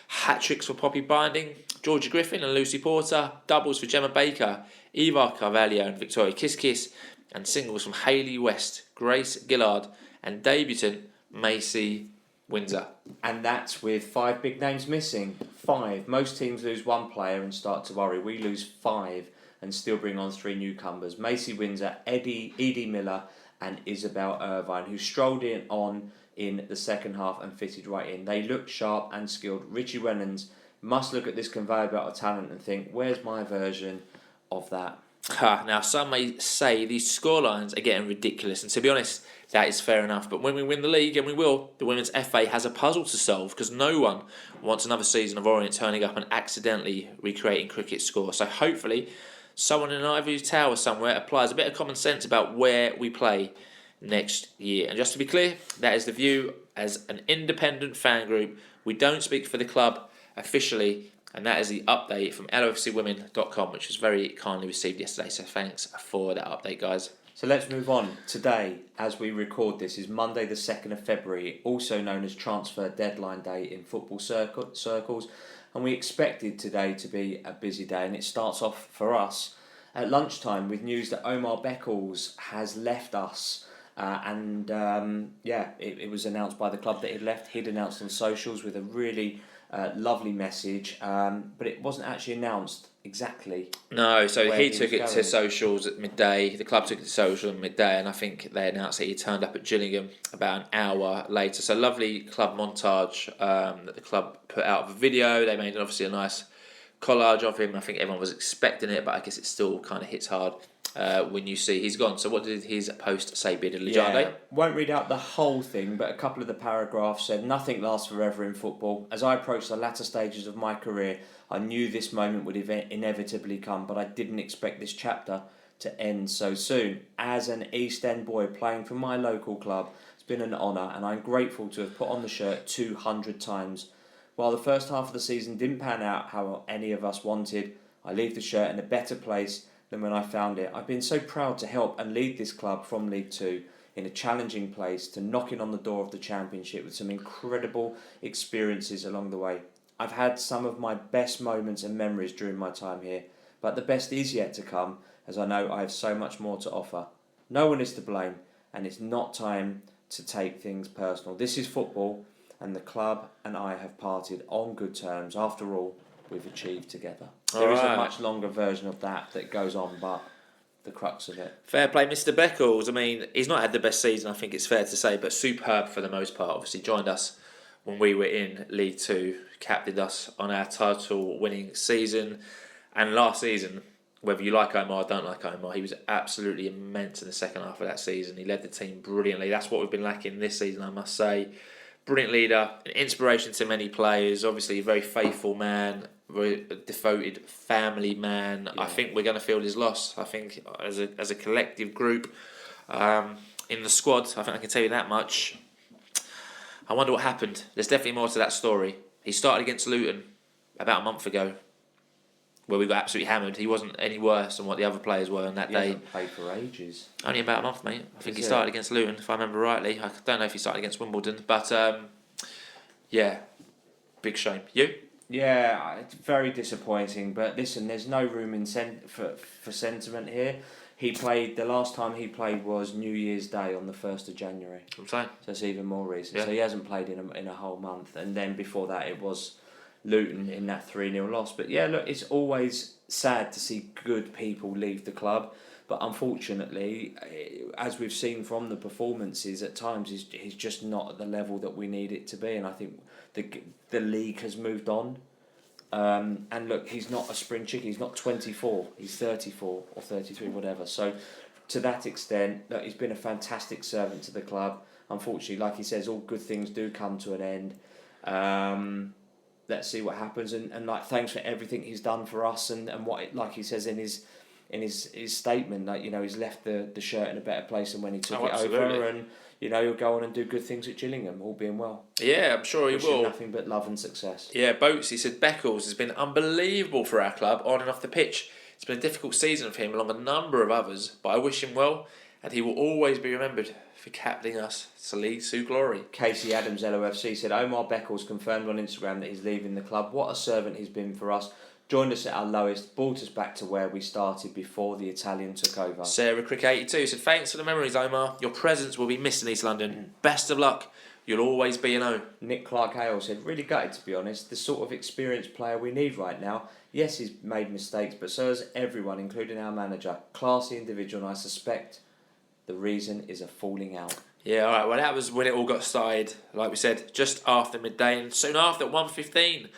Hat-tricks for Poppy Binding, Georgia Griffin and Lucy Porter. Doubles for Gemma Baker, Eva Carvalho and Victoria Kiss, and singles from Hayley West, Grace Gillard, and debutant Macy, Windsor. And that's with 5 big names missing. 5. Most teams lose 1 player and start to worry. We lose 5 and still bring on 3 newcomers. Macy Windsor, Edie Miller and Isabel Irvine, who strolled in the second half and fitted right in. They looked sharp and skilled. Richie Rennans must look at this conveyor belt of talent and think, where's my version of that? Now, some may say these scorelines are getting ridiculous, and to be honest, that is fair enough. But when we win the league, and we will, the Women's FA has a puzzle to solve because no one wants another season of Orient turning up and accidentally recreating cricket score. So hopefully, someone in an ivory tower somewhere applies a bit of common sense about where we play next year. And just to be clear, that is the view as an independent fan group. We don't speak for the club officially. And that is the update from lofcwomen.com, which was very kindly received yesterday. So thanks for that update, guys. So let's move on. Today, as we record this, is Monday the 2nd of February, also known as Transfer Deadline Day in football circles. And we expected today to be a busy day. And it starts off for us at lunchtime with news that Omar Beckles has left us. It was announced by the club that he'd left. He'd announced on socials with a really lovely message, but it wasn't actually announced exactly. No, so he took it going. to socials at midday. The club took it to socials at midday, and I think they announced that he turned up at Gillingham about an hour later. So lovely club montage that the club put out of a video. They made obviously a nice collage of him. I think everyone was expecting it, but I guess it still kind of hits hard when you see he's gone. So what did his post say, Bearded Legende? Won't read out the whole thing, but a couple of the paragraphs said, "Nothing lasts forever in football. As I approached the latter stages of my career, I knew this moment would inevitably come, but I didn't expect this chapter to end so soon. As an East End boy playing for my local club, it's been an honour, and I'm grateful to have put on the shirt 200 times. While the first half of the season didn't pan out how any of us wanted, I leave the shirt in a better place than when I found it. I've been so proud to help and lead this club from League Two in a challenging place to knocking on the door of the Championship with some incredible experiences along the way. I've had some of my best moments and memories during my time here, but the best is yet to come, as I know I have so much more to offer. No one is to blame, and it's not time to take things personal. This is football, and the club and I have parted on good terms. After all, we've achieved together." There is a much longer version of that goes on, but the crux of it. Fair play, Mr. Beckles. I mean, he's not had the best season, I think it's fair to say, but superb for the most part. Obviously joined us when we were in League Two, captained us on our title-winning season. And last season, whether you like Omar or don't like Omar, he was absolutely immense in the second half of that season. He led the team brilliantly. That's what we've been lacking this season, I must say. Brilliant leader, an inspiration to many players, obviously a very faithful man, very devoted family man. Yeah. I think we're going to feel his loss. I think as a collective group in the squad, I think I can tell you that much. I wonder what happened. There's definitely more to that story. He started against Luton about a month ago, where we got absolutely hammered. He wasn't any worse than what the other players were on that day. He hasn't played for ages. Only about a month, mate. I think he started against Luton, if I remember rightly. I don't know if he started against Wimbledon, but big shame. You? Yeah, it's very disappointing. But listen, there's no room for sentiment here. The last time he played was New Year's Day on the 1st of January. I'm saying. So it's even more recent. Yeah. So he hasn't played in a whole month. And then before that it was Luton in that 3-0 loss. But yeah, look, it's always sad to see good people leave the club. But unfortunately, as we've seen from the performances, at times he's just not at the level that we need it to be. And I think the league has moved on. And look, he's not a spring chicken. He's not 24. He's 34 or 33, whatever. So to that extent, look, he's been a fantastic servant to the club. Unfortunately, like he says, all good things do come to an end. Let's see what happens. And like, thanks for everything he's done for us. And what, like he says in his statement, that he's left the shirt in a better place than when he took it over. And he'll go on and do good things at Gillingham, all being well. Yeah, I'm sure he will. Nothing but love and success. Yeah, Boats, he said Beckles has been unbelievable for our club on and off the pitch. It's been a difficult season for him along a number of others, but I wish him well, and he will always be remembered for captaining us to League Two glory. Casey Adams, LOFC, said Omar Beckles confirmed on Instagram that he's leaving the club. What a servant he's been for us. Joined us at our lowest, brought us back to where we started before the Italian took over. Sarah Crick 82 said, thanks for the memories, Omar. Your presence will be missed in East London. Best of luck you'll always be an O. Nick Clark-Hale said, really gutted to be honest, the sort of experienced player we need right now. Yes, he's made mistakes, but so has everyone, including our manager. Classy individual, and I suspect the reason is a falling out. Yeah, all right. Well, that was when it all got started. Like we said, just after midday, and soon after, at 1:15,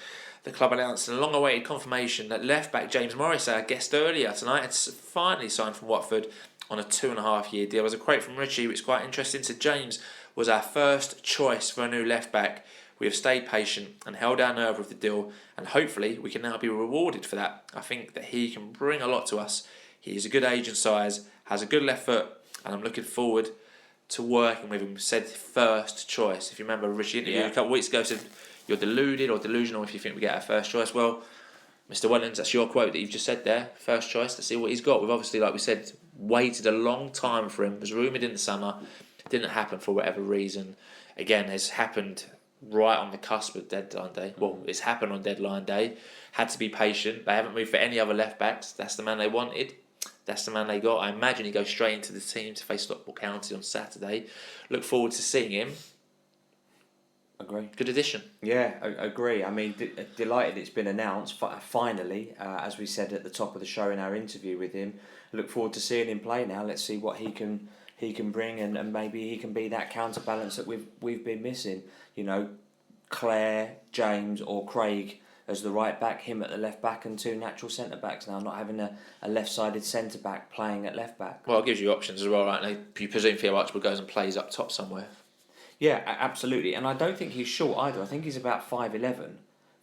the club announced a long-awaited confirmation that left-back James Morris, our guest earlier tonight, had finally signed from Watford on a 2.5-year deal. There was a quote from Richie, which is quite interesting. So James was our first choice for a new left-back. We have stayed patient and held our nerve with the deal, and hopefully we can now be rewarded for that. I think that he can bring a lot to us. He is a good age and size, has a good left foot, and I'm looking forward to working with him. Said first choice. If you remember, Richie interviewed a couple of weeks ago, said you're deluded or delusional if you think we get our first choice. Well, Mr. Wellens, that's your quote that you've just said there. First choice. Let's see what he's got. We've obviously, like we said, waited a long time for him. It was rumoured in the summer. Didn't happen for whatever reason. Again, it's happened right on the cusp of deadline day. Well, it's happened on deadline day. Had to be patient. They haven't moved for any other left backs. That's the man they wanted. That's the man they got. I imagine he goes straight into the team to face Stockport County on Saturday. Look forward to seeing him. Agree. Good addition. Yeah, agree. I mean, delighted it's been announced finally, as we said at the top of the show in our interview with him. Look forward to seeing him play now. Let's see what he can bring, and maybe he can be that counterbalance that we've been missing. You know, Claire, James, or Craig as the right back, him at the left back, and two natural centre backs now. Not having a left-sided centre back playing at left back. Well, it gives you options as well, right? You presume Theo Archibald goes and plays up top somewhere. Yeah, absolutely, and I don't think he's short either. I think he's about 5'11"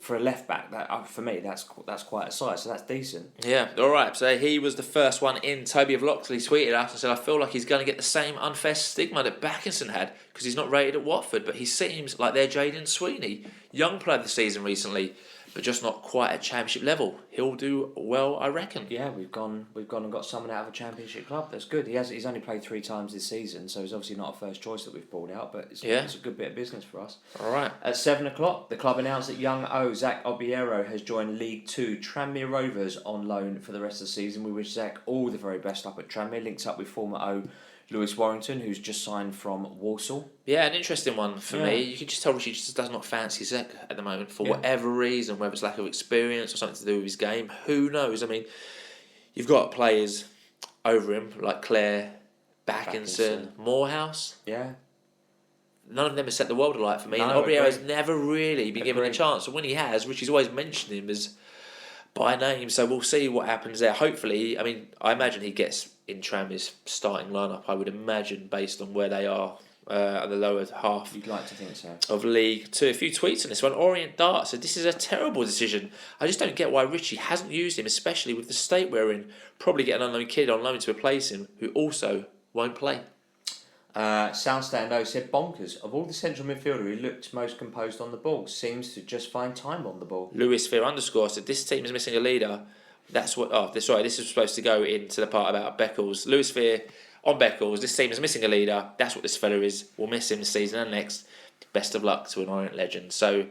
for a left back. That for me, that's quite a size, so that's decent. Yeah, all right. So he was the first one in. Toby of Loxley tweeted us and said, "I feel like he's going to get the same unfair stigma that Backinson had because he's not rated at Watford, but he seems like they're Jaden Sweeney, young player of the season recently, but just not quite at championship level. He'll do well, I reckon." Yeah, we've gone and got someone out of a championship club. That's good. He's only played 3 times this season, so he's obviously not a first choice that we've pulled out, but it's a good bit of business for us. All right. At 7:00, the club announced that young Zach Obiero has joined League 2 Tranmere Rovers on loan for the rest of the season. We wish Zach all the very best up at Tranmere. Links up with former O Lewis Warrington, who's just signed from Walsall. Yeah, an interesting one for me. You can just tell Richie just does not fancy Zach at the moment for whatever reason, whether it's lack of experience or something to do with his game. Who knows? I mean, you've got players over him like Claire, Backinson, Morehouse. Yeah. None of them have set the world alight for me. No, Obiero has never really been given a chance. And when he has, Richie's always mentioned him as by name. So we'll see what happens there. Hopefully, I mean, I imagine he gets in Tranmere's starting lineup. I would imagine based on where they are at the lower half. You'd like to think so. Of League 2. A few tweets on this one. Orient Dart said, "This is a terrible decision. I just don't get why Richie hasn't used him, especially with the state we're in. Probably get an unknown kid on loan to replace him, who also won't play." Soundstando said, "Bonkers. Of all the central midfielder who looked most composed on the ball, seems to just find time on the ball." Lewis Fear _ said, "This team is missing a leader." That's what. Oh, this is supposed to go into the part about Beckles. Lewis Fear on Beckles. This team is missing a leader. That's what this fella is. We'll miss him this season and next. Best of luck to an Orient legend. So,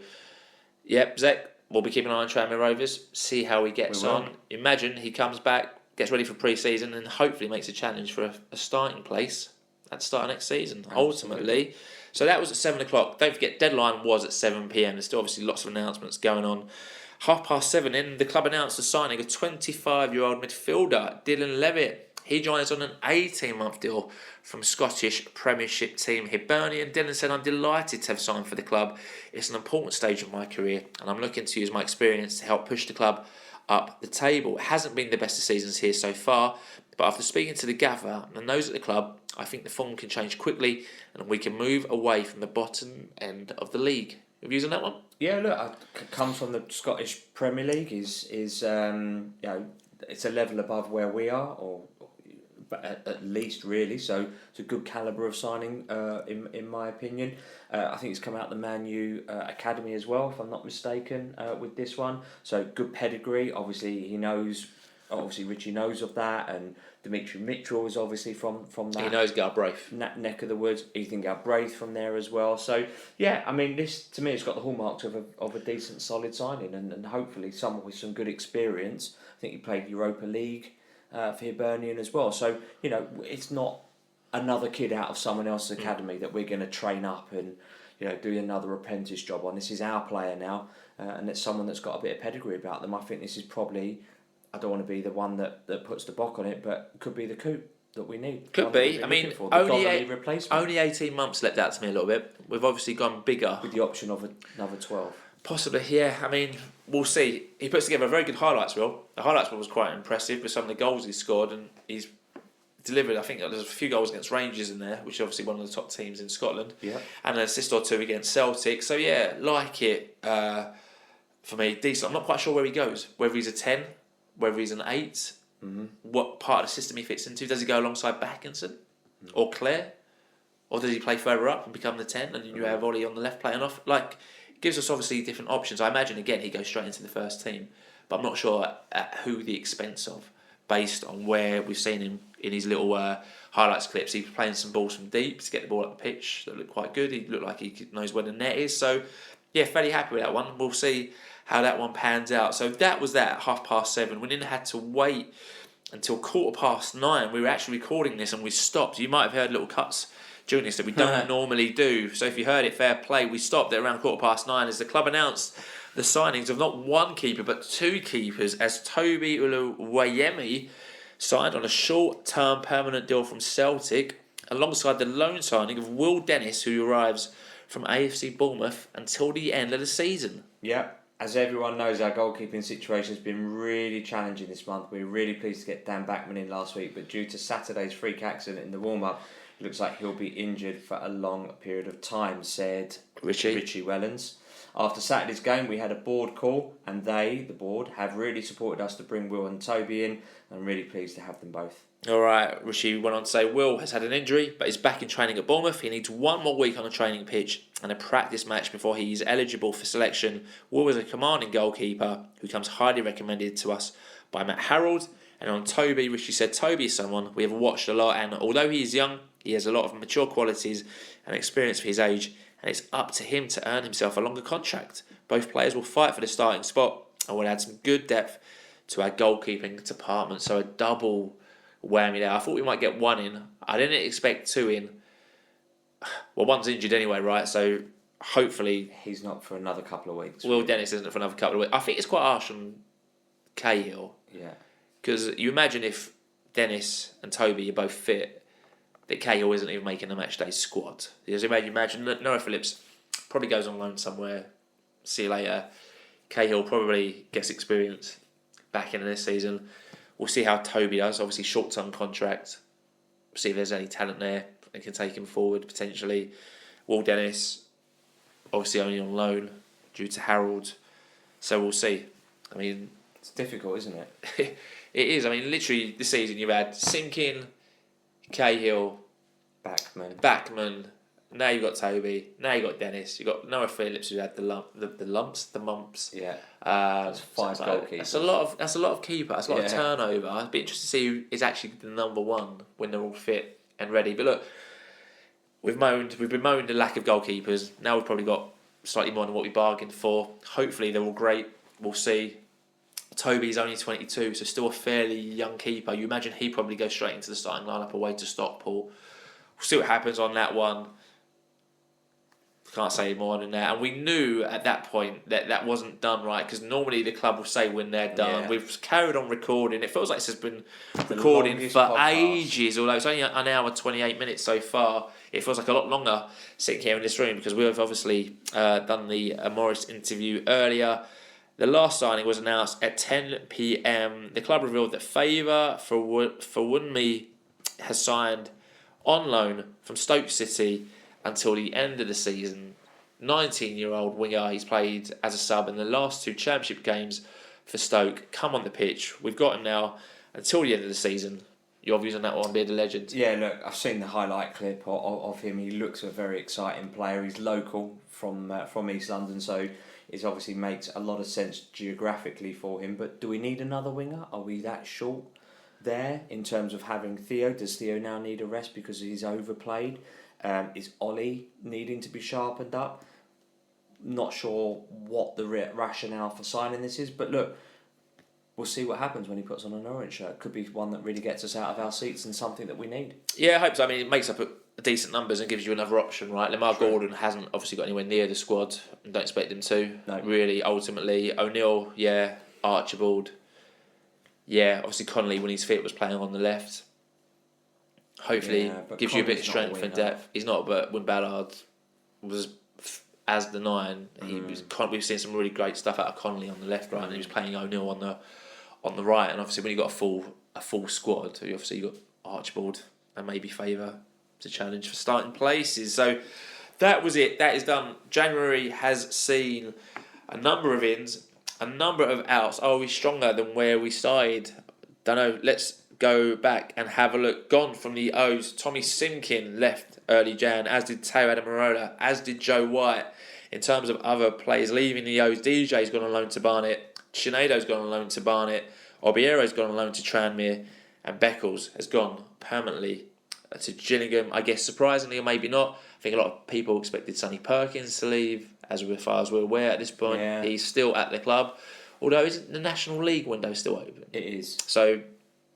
yep, Zach, we'll be keeping an eye on Tranmere Rovers. See how he gets on. Imagine he comes back, gets ready for pre-season, and hopefully makes a challenge for a starting place at the start of next season. Ultimately. So that was at 7:00. Don't forget, deadline was at 7 p.m. There's still obviously lots of announcements going on. 7:30 in, the club announced the signing of 25-year-old midfielder Dylan Levitt. He joins on an 18-month deal from Scottish Premiership team Hibernian. Dylan said, "I'm delighted to have signed for the club. It's an important stage of my career, and I'm looking to use my experience to help push the club up the table. It hasn't been the best of seasons here so far, but after speaking to the gaffer and those at the club, I think the form can change quickly and we can move away from the bottom end of the league." Views on that one? Yeah, look, comes from the Scottish Premier League. Is it's a level above where we are, or at least really. So it's a good calibre of signing, in my opinion. I think he's come out the Man U academy as well, if I'm not mistaken, with this one. So good pedigree. Obviously Richie knows of that, and Dimitri Mitchell is obviously from that. He knows Galbraith. Neck of the woods. Ethan Galbraith from there as well. So yeah, I mean, this to me has got the hallmarks of a decent, solid signing, and hopefully someone with some good experience. I think he played Europa League for Hibernian as well. So it's not another kid out of someone else's academy that we're going to train up and do another apprentice job on. This is our player now, and it's someone that's got a bit of pedigree about them. I think this is probably, I don't want to be the one that puts the bock on it, but could be the coup that we need. Could be. I mean, replacement. only 18 months left out to me a little bit. We've obviously gone bigger. With the option of another 12. Possibly, yeah. I mean, we'll see. He puts together a very good highlights reel. The highlights reel was quite impressive with some of the goals he scored, and he's delivered. I think there's a few goals against Rangers in there, which is obviously one of the top teams in Scotland. Yeah. And an assist or two against Celtic. So yeah, like it. For me, decent. I'm not quite sure where he goes. Whether he's a 10, whether he's an 8, mm-hmm. what part of the system he fits into. Does he go alongside Backinson or Clare? Or does he play further up and become the 10 and you have Ollie on the left playing off? Like, gives us obviously different options. I imagine, again, he goes straight into the first team. But I'm not sure at who the expense of, based on where we've seen him in his little highlights clips. He was playing some balls from deep to get the ball up the pitch that looked quite good. He looked like he knows where the net is. So, yeah, fairly happy with that one. We'll see how that one pans out. So that was that at 7:30. We then had to wait until 9:15. We were actually recording this and we stopped. You might have heard little cuts during this that we don't normally do. So if you heard it, fair play. We stopped at around 9:15 as the club announced the signings of not one keeper but two keepers, as Toby Uluwayemi signed on a short-term permanent deal from Celtic alongside the loan signing of Will Dennis, who arrives from AFC Bournemouth until the end of the season. Yeah. As everyone knows, our goalkeeping situation has been really challenging this month. We were really pleased to get Dan Backman in last week, but due to Saturday's freak accident in the warm-up, it looks like he'll be injured for a long period of time, said Richie Wellens. After Saturday's game, we had a board call, and the board, have really supported us to bring Will and Toby in. I'm really pleased to have them both. All right, Richie went on to say Will has had an injury, but is back in training at Bournemouth. He needs one more week on a training pitch and a practice match before he is eligible for selection. Will is a commanding goalkeeper who comes highly recommended to us by Matt Harrold. And on Toby, Richie said Toby is someone we have watched a lot, and although he is young, he has a lot of mature qualities and experience for his age, and it's up to him to earn himself a longer contract. Both players will fight for the starting spot and will add some good depth to our goalkeeping department. So a double whammy there. I thought we might get one in. I didn't expect two in. Well, one's injured anyway, right? So hopefully he's not for another couple of weeks. Will Dennis isn't for another couple of weeks. I think it's quite harsh on Cahill. Yeah. Because you imagine if Dennis and Toby are both fit, that Cahill isn't even making the matchday squad. Because imagine Noah Phillips probably goes on loan somewhere. See you later. Cahill probably gets experience back in this season. We'll see how Toby does. Obviously, short-term contract. See if there's any talent there that can take him forward potentially. Will Dennis, obviously only on loan due to Harold. So we'll see. I mean, it's difficult, isn't it? It is. I mean, literally this season you've had Sinkin, Cahill, Backman. Now you've got Toby. Now you've got Dennis. You've got Noah Phillips, who had the mumps. Yeah. That's 5 goalkeepers. That's a lot of keeper. That's a lot of turnover. I'd be interested to see who is actually the number one when they're all fit and ready. But look, we've been moaned the lack of goalkeepers. Now we've probably got slightly more than what we bargained for. Hopefully they're all great. We'll see. Toby's only 22, so still a fairly young keeper. You imagine he probably goes straight into the starting lineup away to Stockport. We'll see what happens on that one. Can't say more than that. And we knew at that point that wasn't done right, because normally the club will say when they're done. Yeah. We've carried on recording. It feels like this has been recording for podcast. Ages, although it's only an hour 28 minutes so far. It feels like a lot longer sitting here in this room, because we've obviously done the Morris interview earlier. The last signing was announced at 10 p.m. The club revealed that Favour Fawunmi has signed on loan from Stoke City until the end of the season. 19-year-old winger. He's played as a sub in the last 2 championship games for Stoke. Come on the pitch. We've got him now until the end of the season. Your views on that one, being a legend? Yeah, look, I've seen the highlight clip of him. He looks a very exciting player. He's local from East London, so it obviously makes a lot of sense geographically for him. But do we need another winger? Are we that short there in terms of having Theo? Does Theo now need a rest because he's overplayed? Is Ollie needing to be sharpened up? Not sure what the rationale for signing this is, but look, we'll see what happens when he puts on an Orient shirt. Could be one that really gets us out of our seats and something that we need. Yeah, I hope so. I mean, it makes up decent numbers and gives you another option, right? Lamar Gordon hasn't obviously got anywhere near the squad and don't expect him to. No. Really, ultimately. O'Neill, yeah. Archibald, yeah. Obviously, Connolly, when he's fit, was playing on the left. Hopefully, gives you a bit of strength and depth. He's not, but when Ballard was as the 9, we've seen some really great stuff out of Connolly on the left, right, and he was playing O'Neill on the right. And obviously, when you got a full squad, you got Archibald and maybe Favour to challenge for starting places. So that was it. That is done. January has seen a number of ins, a number of outs. Are we stronger than where we started? Don't know. Let's go back and have a look. Gone from the O's. Tommy Simkin left early Jan, as did Teo Adamarola, as did Joe White. In terms of other players leaving the O's, DJ's gone on loan to Barnet. Chinedo's gone on loan to Barnet. Obiero's gone on loan to Tranmere. And Beckles has gone permanently to Gillingham. I guess surprisingly or maybe not. I think a lot of people expected Sonny Perkins to leave. As far as we're aware at this point, he's still at the club. Although isn't the National League window still open? It is. So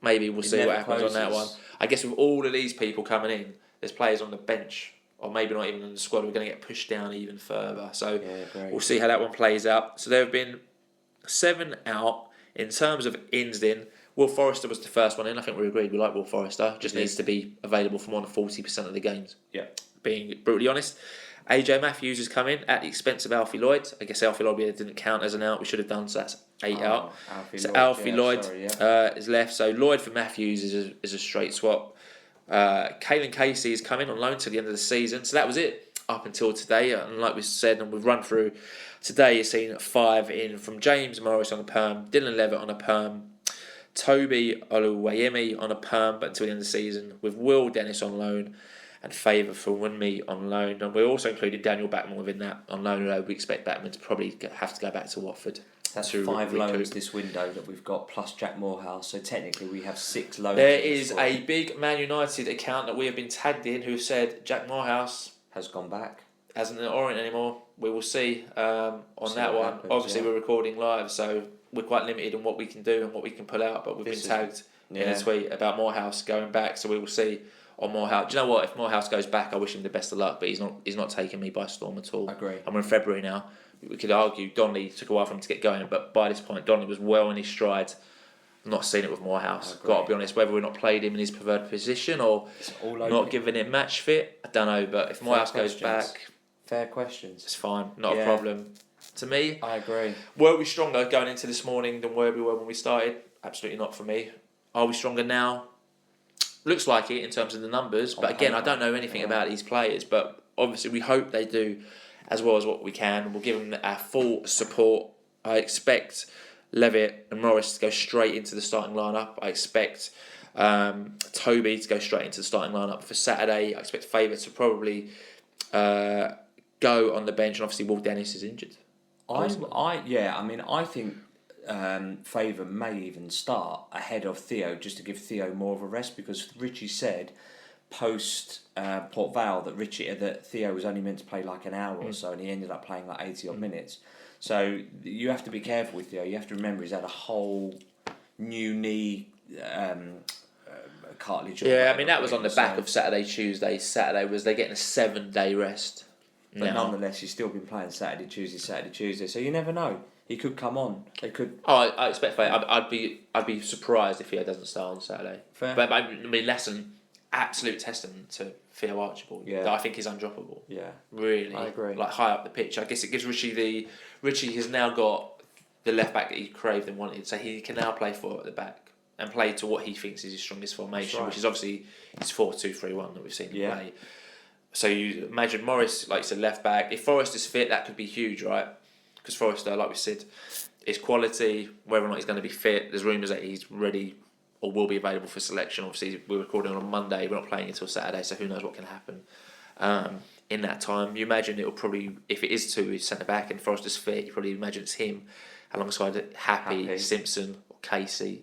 maybe we'll see what happens on that one. I guess with all of these people coming in, there's players on the bench, or maybe not even in the squad, we're going to get pushed down even further. So we'll see how that one plays out. So there have been 7 out. In terms of ins in, Will Forrester was the first one in. I think we agreed we like Will Forrester. Just needs to be available for more than 40% of the games. Yeah. Being brutally honest. AJ Matthews has come in at the expense of Alfie Lloyd. I guess Alfie Lloyd didn't count as an out. We should have done, so that's 8 out. Alfie Lloyd is left. So Lloyd for Matthews is a straight swap. Caelan Casey is coming on loan to the end of the season. So that was it up until today. And like we said, and we've run through, today you've seen 5 in from James Morris on a perm, Dylan Levitt on a perm, Toby Oluwayemi on a perm, but until the end of the season, with Will Dennis on loan and Favour for Winme on loan. And we also included Daniel Backman within that on loan, although we expect Backman to probably have to go back to Watford. That's 5 loans this window that we've got, plus Jack Morehouse. So technically we have 6 loans. There is a big Man United account that we have been tagged in who said Jack Morehouse has gone back. Hasn't at Orient anymore. We will see on that one. Happens, obviously, we're recording live, so we're quite limited on what we can do and what we can pull out. But we've been tagged in a tweet about Morehouse going back, so we will see on Morehouse. Do you know what? If Morehouse goes back, I wish him the best of luck. But he's not taking me by storm at all. I agree. And we're in February now. We could argue Donnelly took a while for him to get going, but by this point, Donnelly was well in his stride. Not seen it with Morehouse. Got to be honest, whether we're not played him in his preferred position or not giving him match fit, I don't know. But if Morehouse goes back. Fair questions. It's fine, not a problem. To me, I agree. Were we stronger going into this morning than where we were when we started? Absolutely not for me. Are we stronger now? Looks like it in terms of the numbers, but again, I don't know anything about these players. But obviously, we hope they do as well as what we can. We'll give them our full support. I expect Levitt and Morris to go straight into the starting lineup. I expect Toby to go straight into the starting lineup for Saturday. I expect Favour to probably go on the bench, and obviously Will Dennis is injured. I think Favour may even start ahead of Theo, just to give Theo more of a rest, because Richie said post Port Vale that Theo was only meant to play like an hour or so, and he ended up playing like 80 odd minutes. So you have to be careful with Theo. You have to remember he's had a whole new knee cartilage. Yeah, I mean that was on the back of Saturday, Tuesday. Saturday was they getting a 7-day rest. But nonetheless, he's still been playing Saturday, Tuesday. So you never know. He could come on. They could. Oh, I expect. I'd be surprised if he doesn't start on Saturday. Fair. But I mean, lesson, absolute testament to Theo Archibald. Yeah. That I think is undroppable. Yeah. Really. I agree. Like high up the pitch. I guess it gives Richie has now got the left back that he craved and wanted, so he can now play 4 at the back and play to what he thinks is his strongest formation, which is obviously his 4-2-3-1 that we've seen him play. So you imagine Morris, like you said, left back. If Forrester's fit, that could be huge, right? Because Forrester, like we said, is quality. Whether or not he's going to be fit, there's rumours that he's ready or will be available for selection. Obviously, we're recording on Monday. We're not playing until Saturday, so who knows what can happen in that time. You imagine it'll probably, if it is to his centre back and Forrester's fit, you probably imagine it's him alongside Happy, Simpson or Casey.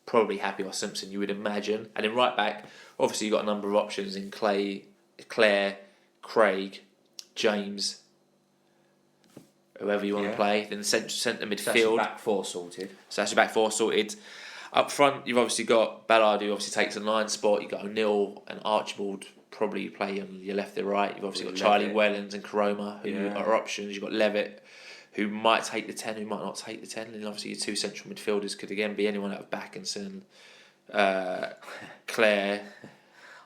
Probably Happy or Simpson, you would imagine. And then right back, obviously you've got a number of options in Claire, Craig, James, whoever you want to play. Then centre midfield. That's your back 4 sorted. So that's your back 4 sorted. Up front, you've obviously got Ballard, who obviously takes a 9 spot. You've got O'Neill and Archibald probably play on your left or right. You've obviously got Levitt. Charlie Wellens and Karoma, who Yeah. are options. You've got Levitt, who might take the 10, who might not take the 10. And obviously your two central midfielders could again be anyone out of Backinson, Claire.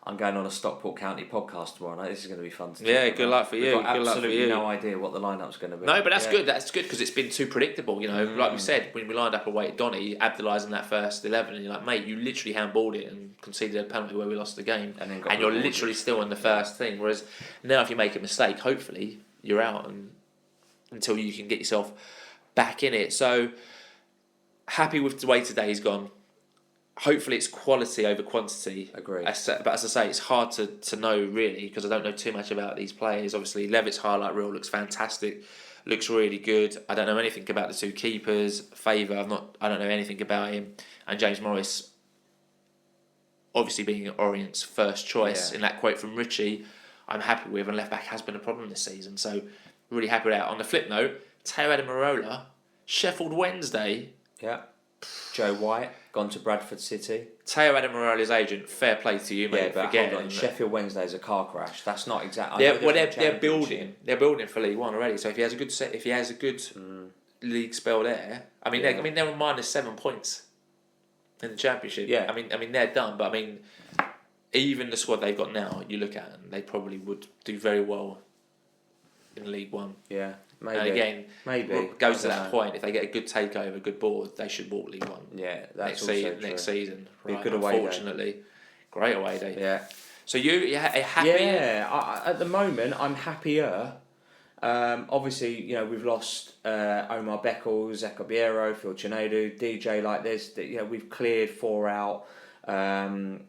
I'm going on a Stockport County podcast tomorrow night. This is going to be fun to Yeah, talk good about. luck for We've you. got Good luck for absolutely you. no idea what the lineup's going to be. No, but that's Yeah. good. That's good because it's been too predictable. You know, like we said, when we lined up away at Donny, Abdullah's in that first 11, and you're like, mate, you literally handballed it and conceded a penalty where we lost the game, And then got and you're rewarded. literally still in the first thing. Whereas now, if you make a mistake, hopefully you're out and until you can get yourself back in it. So happy with the way today's gone. Hopefully it's quality over quantity. Agreed. But as I say, it's hard to know really because I don't know too much about these players. Obviously, Levitt's highlight reel looks fantastic, looks really good. I don't know anything about the two keepers. Favour, I don't know anything about him. And James Morris, obviously being Orient's first choice in that quote from Richie, I'm happy with. And left back has been a problem this season, so really happy with that. On the flip note, Teo Adamarola, Sheffield Wednesday. Yeah. Joe White, gone to Bradford City. Teo Adamarola's agent, fair play to you, mate. Yeah, but for getting hold on. Sheffield Wednesday's a car crash. That's not exactly. They're building. They're building for League One already. So if he has a good league spell there, I mean, they're on minus 7 points in the Championship. Yeah. I mean, they're done. But I mean, even the squad they've got now, you look at and they probably would do very well in League One. Yeah, maybe. And again, maybe goes to that point. If they get a good takeover, good board, they should walk League One. Yeah, that's next season. Be a Right, good away day. unfortunately, great away day. Yeah. So you're happy? Yeah, at the moment I'm happier. Obviously, you know, we've lost Omar Beckles, Ecobiero, Phil Chinedu, DJ like this. You know, we've cleared 4 out. And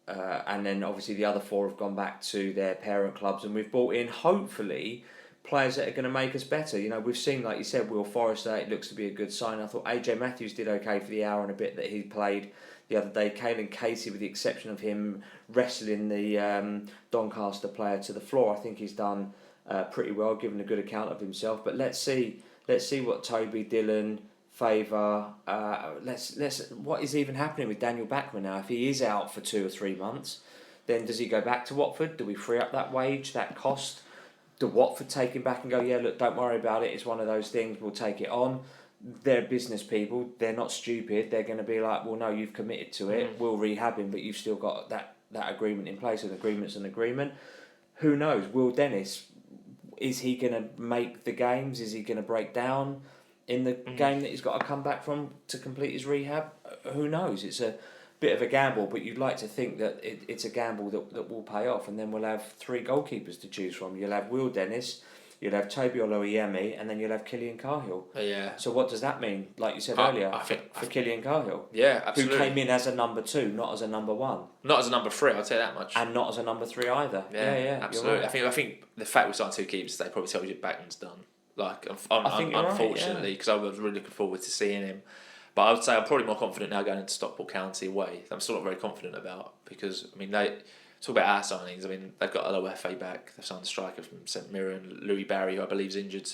then obviously the other 4 have gone back to their parent clubs, and we've brought in hopefully players that are going to make us better. You know, we've seen, like you said, Will Forrester. It looks to be a good sign. I thought AJ Matthews did okay for the hour and a bit that he played the other day. Caelan Casey, with the exception of him wrestling the Doncaster player to the floor, I think he's done pretty well, given a good account of himself. But let's see what Toby, Dillon, Favour. Let's what is even happening with Daniel Backman now? If he is out for 2 or 3 months, then does he go back to Watford? Do we free up that wage, that cost? Do Watford take him back and go, yeah, look, don't worry about it. It's one of those things. We'll take it on. They're business people. They're not stupid. They're going to be like, well, no, you've committed to it. We'll rehab him, but you've still got that agreement in place. An agreement's an agreement. Who knows? Will Dennis, is he going to make the games? Is he going to break down in the game that he's got to come back from to complete his rehab? Who knows? It's a bit of a gamble, but you'd like to think that it's a gamble that will pay off, and then we'll have 3 goalkeepers to choose from. You'll have Will Dennis, you'll have Toby Oloyemi, and then you'll have Killian Cahill. Yeah. So what does that mean? Like you said earlier, for Killian Cahill, Yeah, absolutely. who came in as a number 2, not as a number 1, Not as a number 3, I'll tell you that much. and not as a number 3 either. Yeah, absolutely. You're right. I think the fact we signed 2 keepers today probably tells you Backman's done. Like, I think you're right, unfortunately, because I was really looking forward to seeing him. But I would say I'm probably more confident now going into Stockport County away. I'm still not very confident about because I mean they talk about our signings. I mean they've got LOFA back. They've signed a striker from St Mirren, Louis Barry, who I believe is injured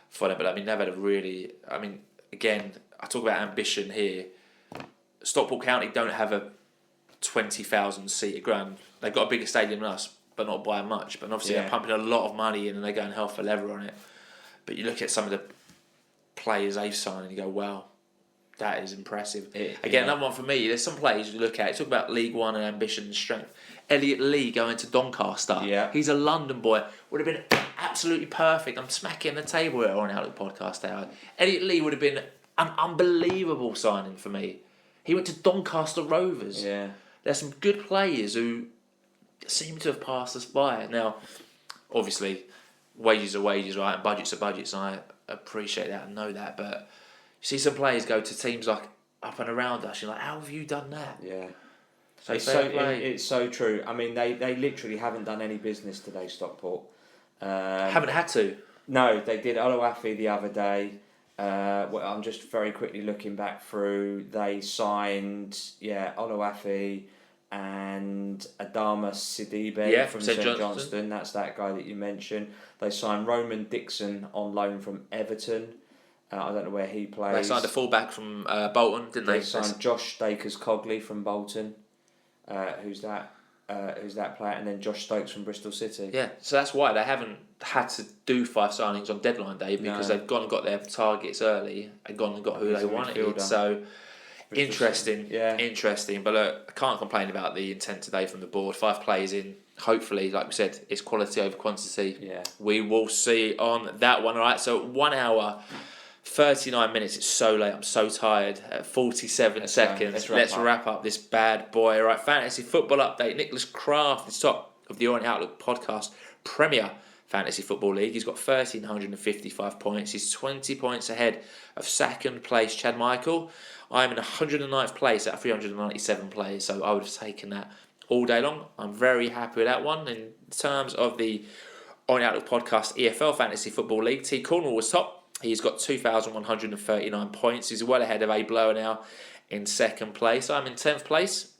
for them. But I mean they've had a really. I mean again, I talk about ambition here. Stockport County don't have a 20,000 seater ground. They've got a bigger stadium than us, but not by much. But obviously they're pumping a lot of money in and they're going hell for leather on it. But you look at some of the players they've signed and you go, wow. That is impressive. Another one for me. There's some players you look at. Talk about League One and ambition and strength. Elliot Lee going to Doncaster. Yeah. He's a London boy. Would have been absolutely perfect. I'm smacking the table here on Outlook Podcast Hour. Elliot Lee would have been an unbelievable signing for me. He went to Doncaster Rovers. Yeah. There's some good players who seem to have passed us by. Now, obviously, wages are wages, right? And budgets are budgets. And I appreciate that and know that, but. You see some players go to teams like up and around us. You're like, how have you done that? Yeah, So it's so true. I mean, they literally haven't done any business today, Stockport. Haven't had to. No, they did Oloafi the other day. Well, I'm just very quickly looking back through. They signed Oloafi and Adama Sidibe from St Johnstone. That's that guy that you mentioned. They signed Roman Dixon on loan from Everton. I don't know where he plays. They signed a fullback from Bolton, didn't they? They signed Josh Stakers Cogley from Bolton. Who's that? who's that player, and then Josh Stokes from Bristol City. Yeah, so that's why they haven't had to do 5 signings on deadline day, because they've gone and got their targets early and gone and got who they wanted. So interesting. But look, I can't complain about the intent today from the board. 5 players in. Hopefully, like we said, it's quality over quantity. Yeah. We will see on that one. All right, so 1 hour, 39 minutes. It's so late. I'm so tired. 47 seconds. Let's wrap up this bad boy. All right, fantasy football update. Nicholas Kraft is top of the Orient Outlook podcast Premier Fantasy Football League. He's got 1,355 points. He's 20 points ahead of second place Chad Michael. I'm in 109th place out of 397 players, so I would have taken that all day long. I'm very happy with that one. In terms of the Orient Outlook podcast EFL Fantasy Football League, T. Cornwall was top. He's got 2,139 points. He's well ahead of A. Blower now in second place. I'm in 10th place,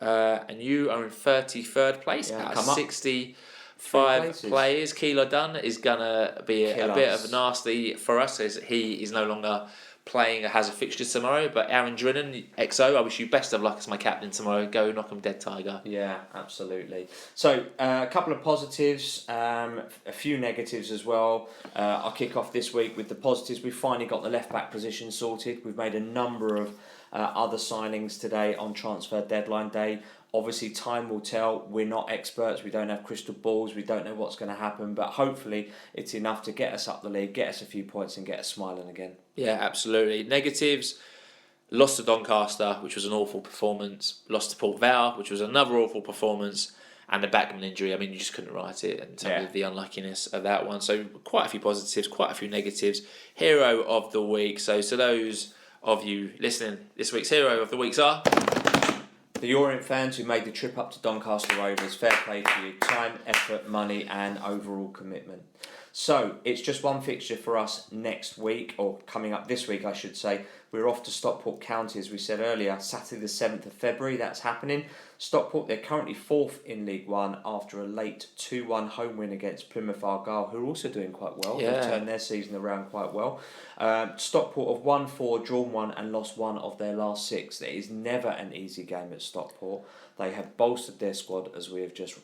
and you are in 33rd place out of 65 players. Keeler Dunn is going to be a bit of a nasty for us, as he is no longer playing, has a fixture tomorrow. But Aaron Drinan, XO, I wish you best of luck as my captain tomorrow. Go knock him dead, Tiger. Yeah, absolutely. So a couple of positives, a few negatives as well. I'll kick off this week with the positives. We've finally got the left back position sorted. We've made a number of other signings today on transfer deadline day. Obviously, time will tell. We're not experts. We don't have crystal balls. We don't know what's going to happen. But hopefully, it's enough to get us up the league, get us a few points, and get us smiling again. Yeah, absolutely. Negatives: lost to Doncaster, which was an awful performance. Lost to Port Vale, which was another awful performance. And the Backman injury. I mean, you just couldn't write it in terms of the unluckiness of that one. So quite a few positives, quite a few negatives. Hero of the week. So to those of you listening, this week's hero of the weeks are the Orient fans who made the trip up to Doncaster Rovers. Fair play to you. Time, effort, money and overall commitment. So, it's just one fixture for us next week, or coming up this week I should say. We're off to Stockport County, as we said earlier, Saturday the 7th of February, that's happening. Stockport, they're currently 4th in League One after a late 2-1 home win against Plymouth Argyle, who are also doing quite well. Yeah. They've turned their season around quite well. Stockport have won 4, drawn 1 and lost 1 of their last 6. There is never an easy game at Stockport. They have bolstered their squad, as we have just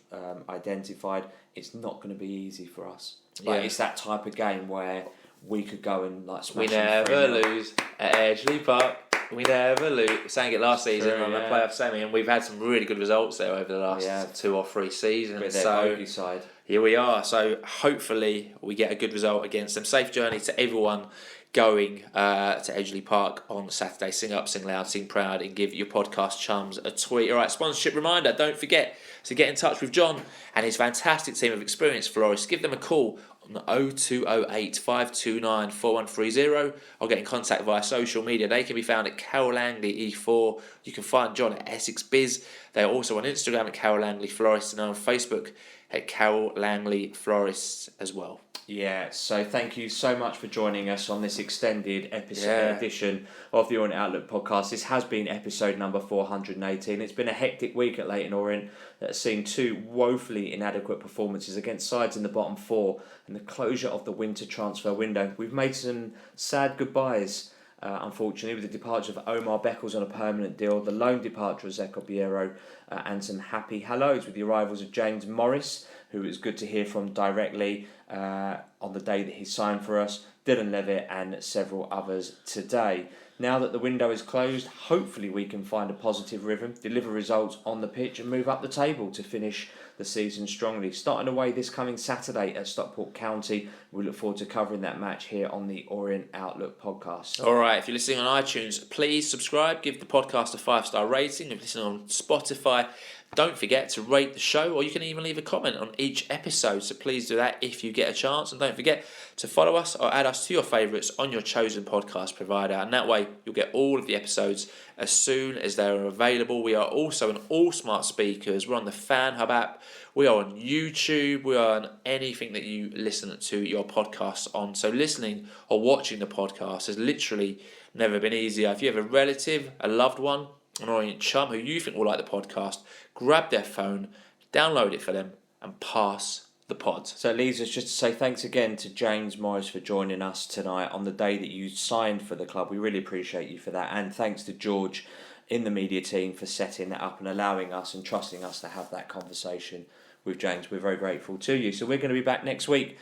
identified. It's not going to be easy for us. But it's that type of game where we could go and smash. We never lose at Edgeley Park. We never lose. We sang it last season on the playoff semi, and we've had some really good results there over the last 2 or 3 seasons. With their bogey side. Here we are. So hopefully we get a good result against them. Safe journey to everyone going to Edgeley Park on Saturday. Sing up, sing loud, sing proud, and give your podcast chums a tweet. All right, sponsorship reminder, don't forget to get in touch with John and his fantastic team of experienced florists. Give them a call on 0208 529 4130, or get in contact via social media. They can be found at Carol Langley E4. You can find John at Essex Biz. They are also on Instagram at Carol Langley Florists, and on Facebook at Carol Langley Florists as well. Yeah, so thank you so much for joining us on this extended edition of the Orient Outlook podcast. This has been episode number 418. It's been a hectic week at Leyton Orient that has seen 2 woefully inadequate performances against sides in the bottom 4 and the closure of the winter transfer window. We've made some sad goodbyes, unfortunately, with the departure of Omar Beckles on a permanent deal, the loan departure of Zeko Biero, and some happy hellos with the arrivals of James Morris, who is good to hear from directly on the day that he signed for us, Dylan Levitt and several others today. Now that the window is closed, hopefully we can find a positive rhythm, deliver results on the pitch and move up the table to finish the season strongly. Starting away this coming Saturday at Stockport County. We look forward to covering that match here on the Orient Outlook podcast. All right, if you're listening on iTunes, please subscribe, give the podcast a 5-star rating. If you're listening on Spotify, don't forget to rate the show, or you can even leave a comment on each episode. So please do that if you get a chance. And don't forget to follow us or add us to your favourites on your chosen podcast provider. And that way you'll get all of the episodes as soon as they are available. We are also on all smart speakers. We're on the Fan Hub app. We are on YouTube. We are on anything that you listen to your podcasts on. So listening or watching the podcast has literally never been easier. If you have a relative, a loved one, an Orient chum who you think will like the podcast, grab their phone, download it for them, and pass the pod. So it leaves us just to say thanks again to James Morris for joining us tonight on the day that you signed for the club. We really appreciate you for that. And thanks to George in the media team for setting that up and allowing us and trusting us to have that conversation with James. We're very grateful to you. So we're going to be back next week,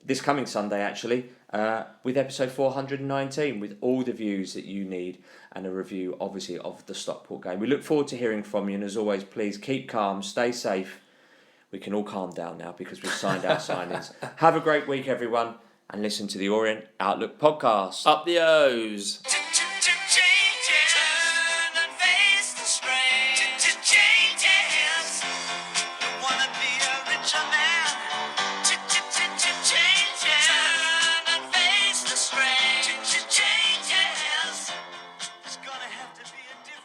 this coming Sunday actually, with episode 419, with all the views that you need and a review, obviously, of the Stockport game. We look forward to hearing from you, and as always, please keep calm, stay safe. We can all calm down now because we've signed our signings. Have a great week, everyone, and listen to the Orient Outlook podcast. Up the O's. Gonna have to be a different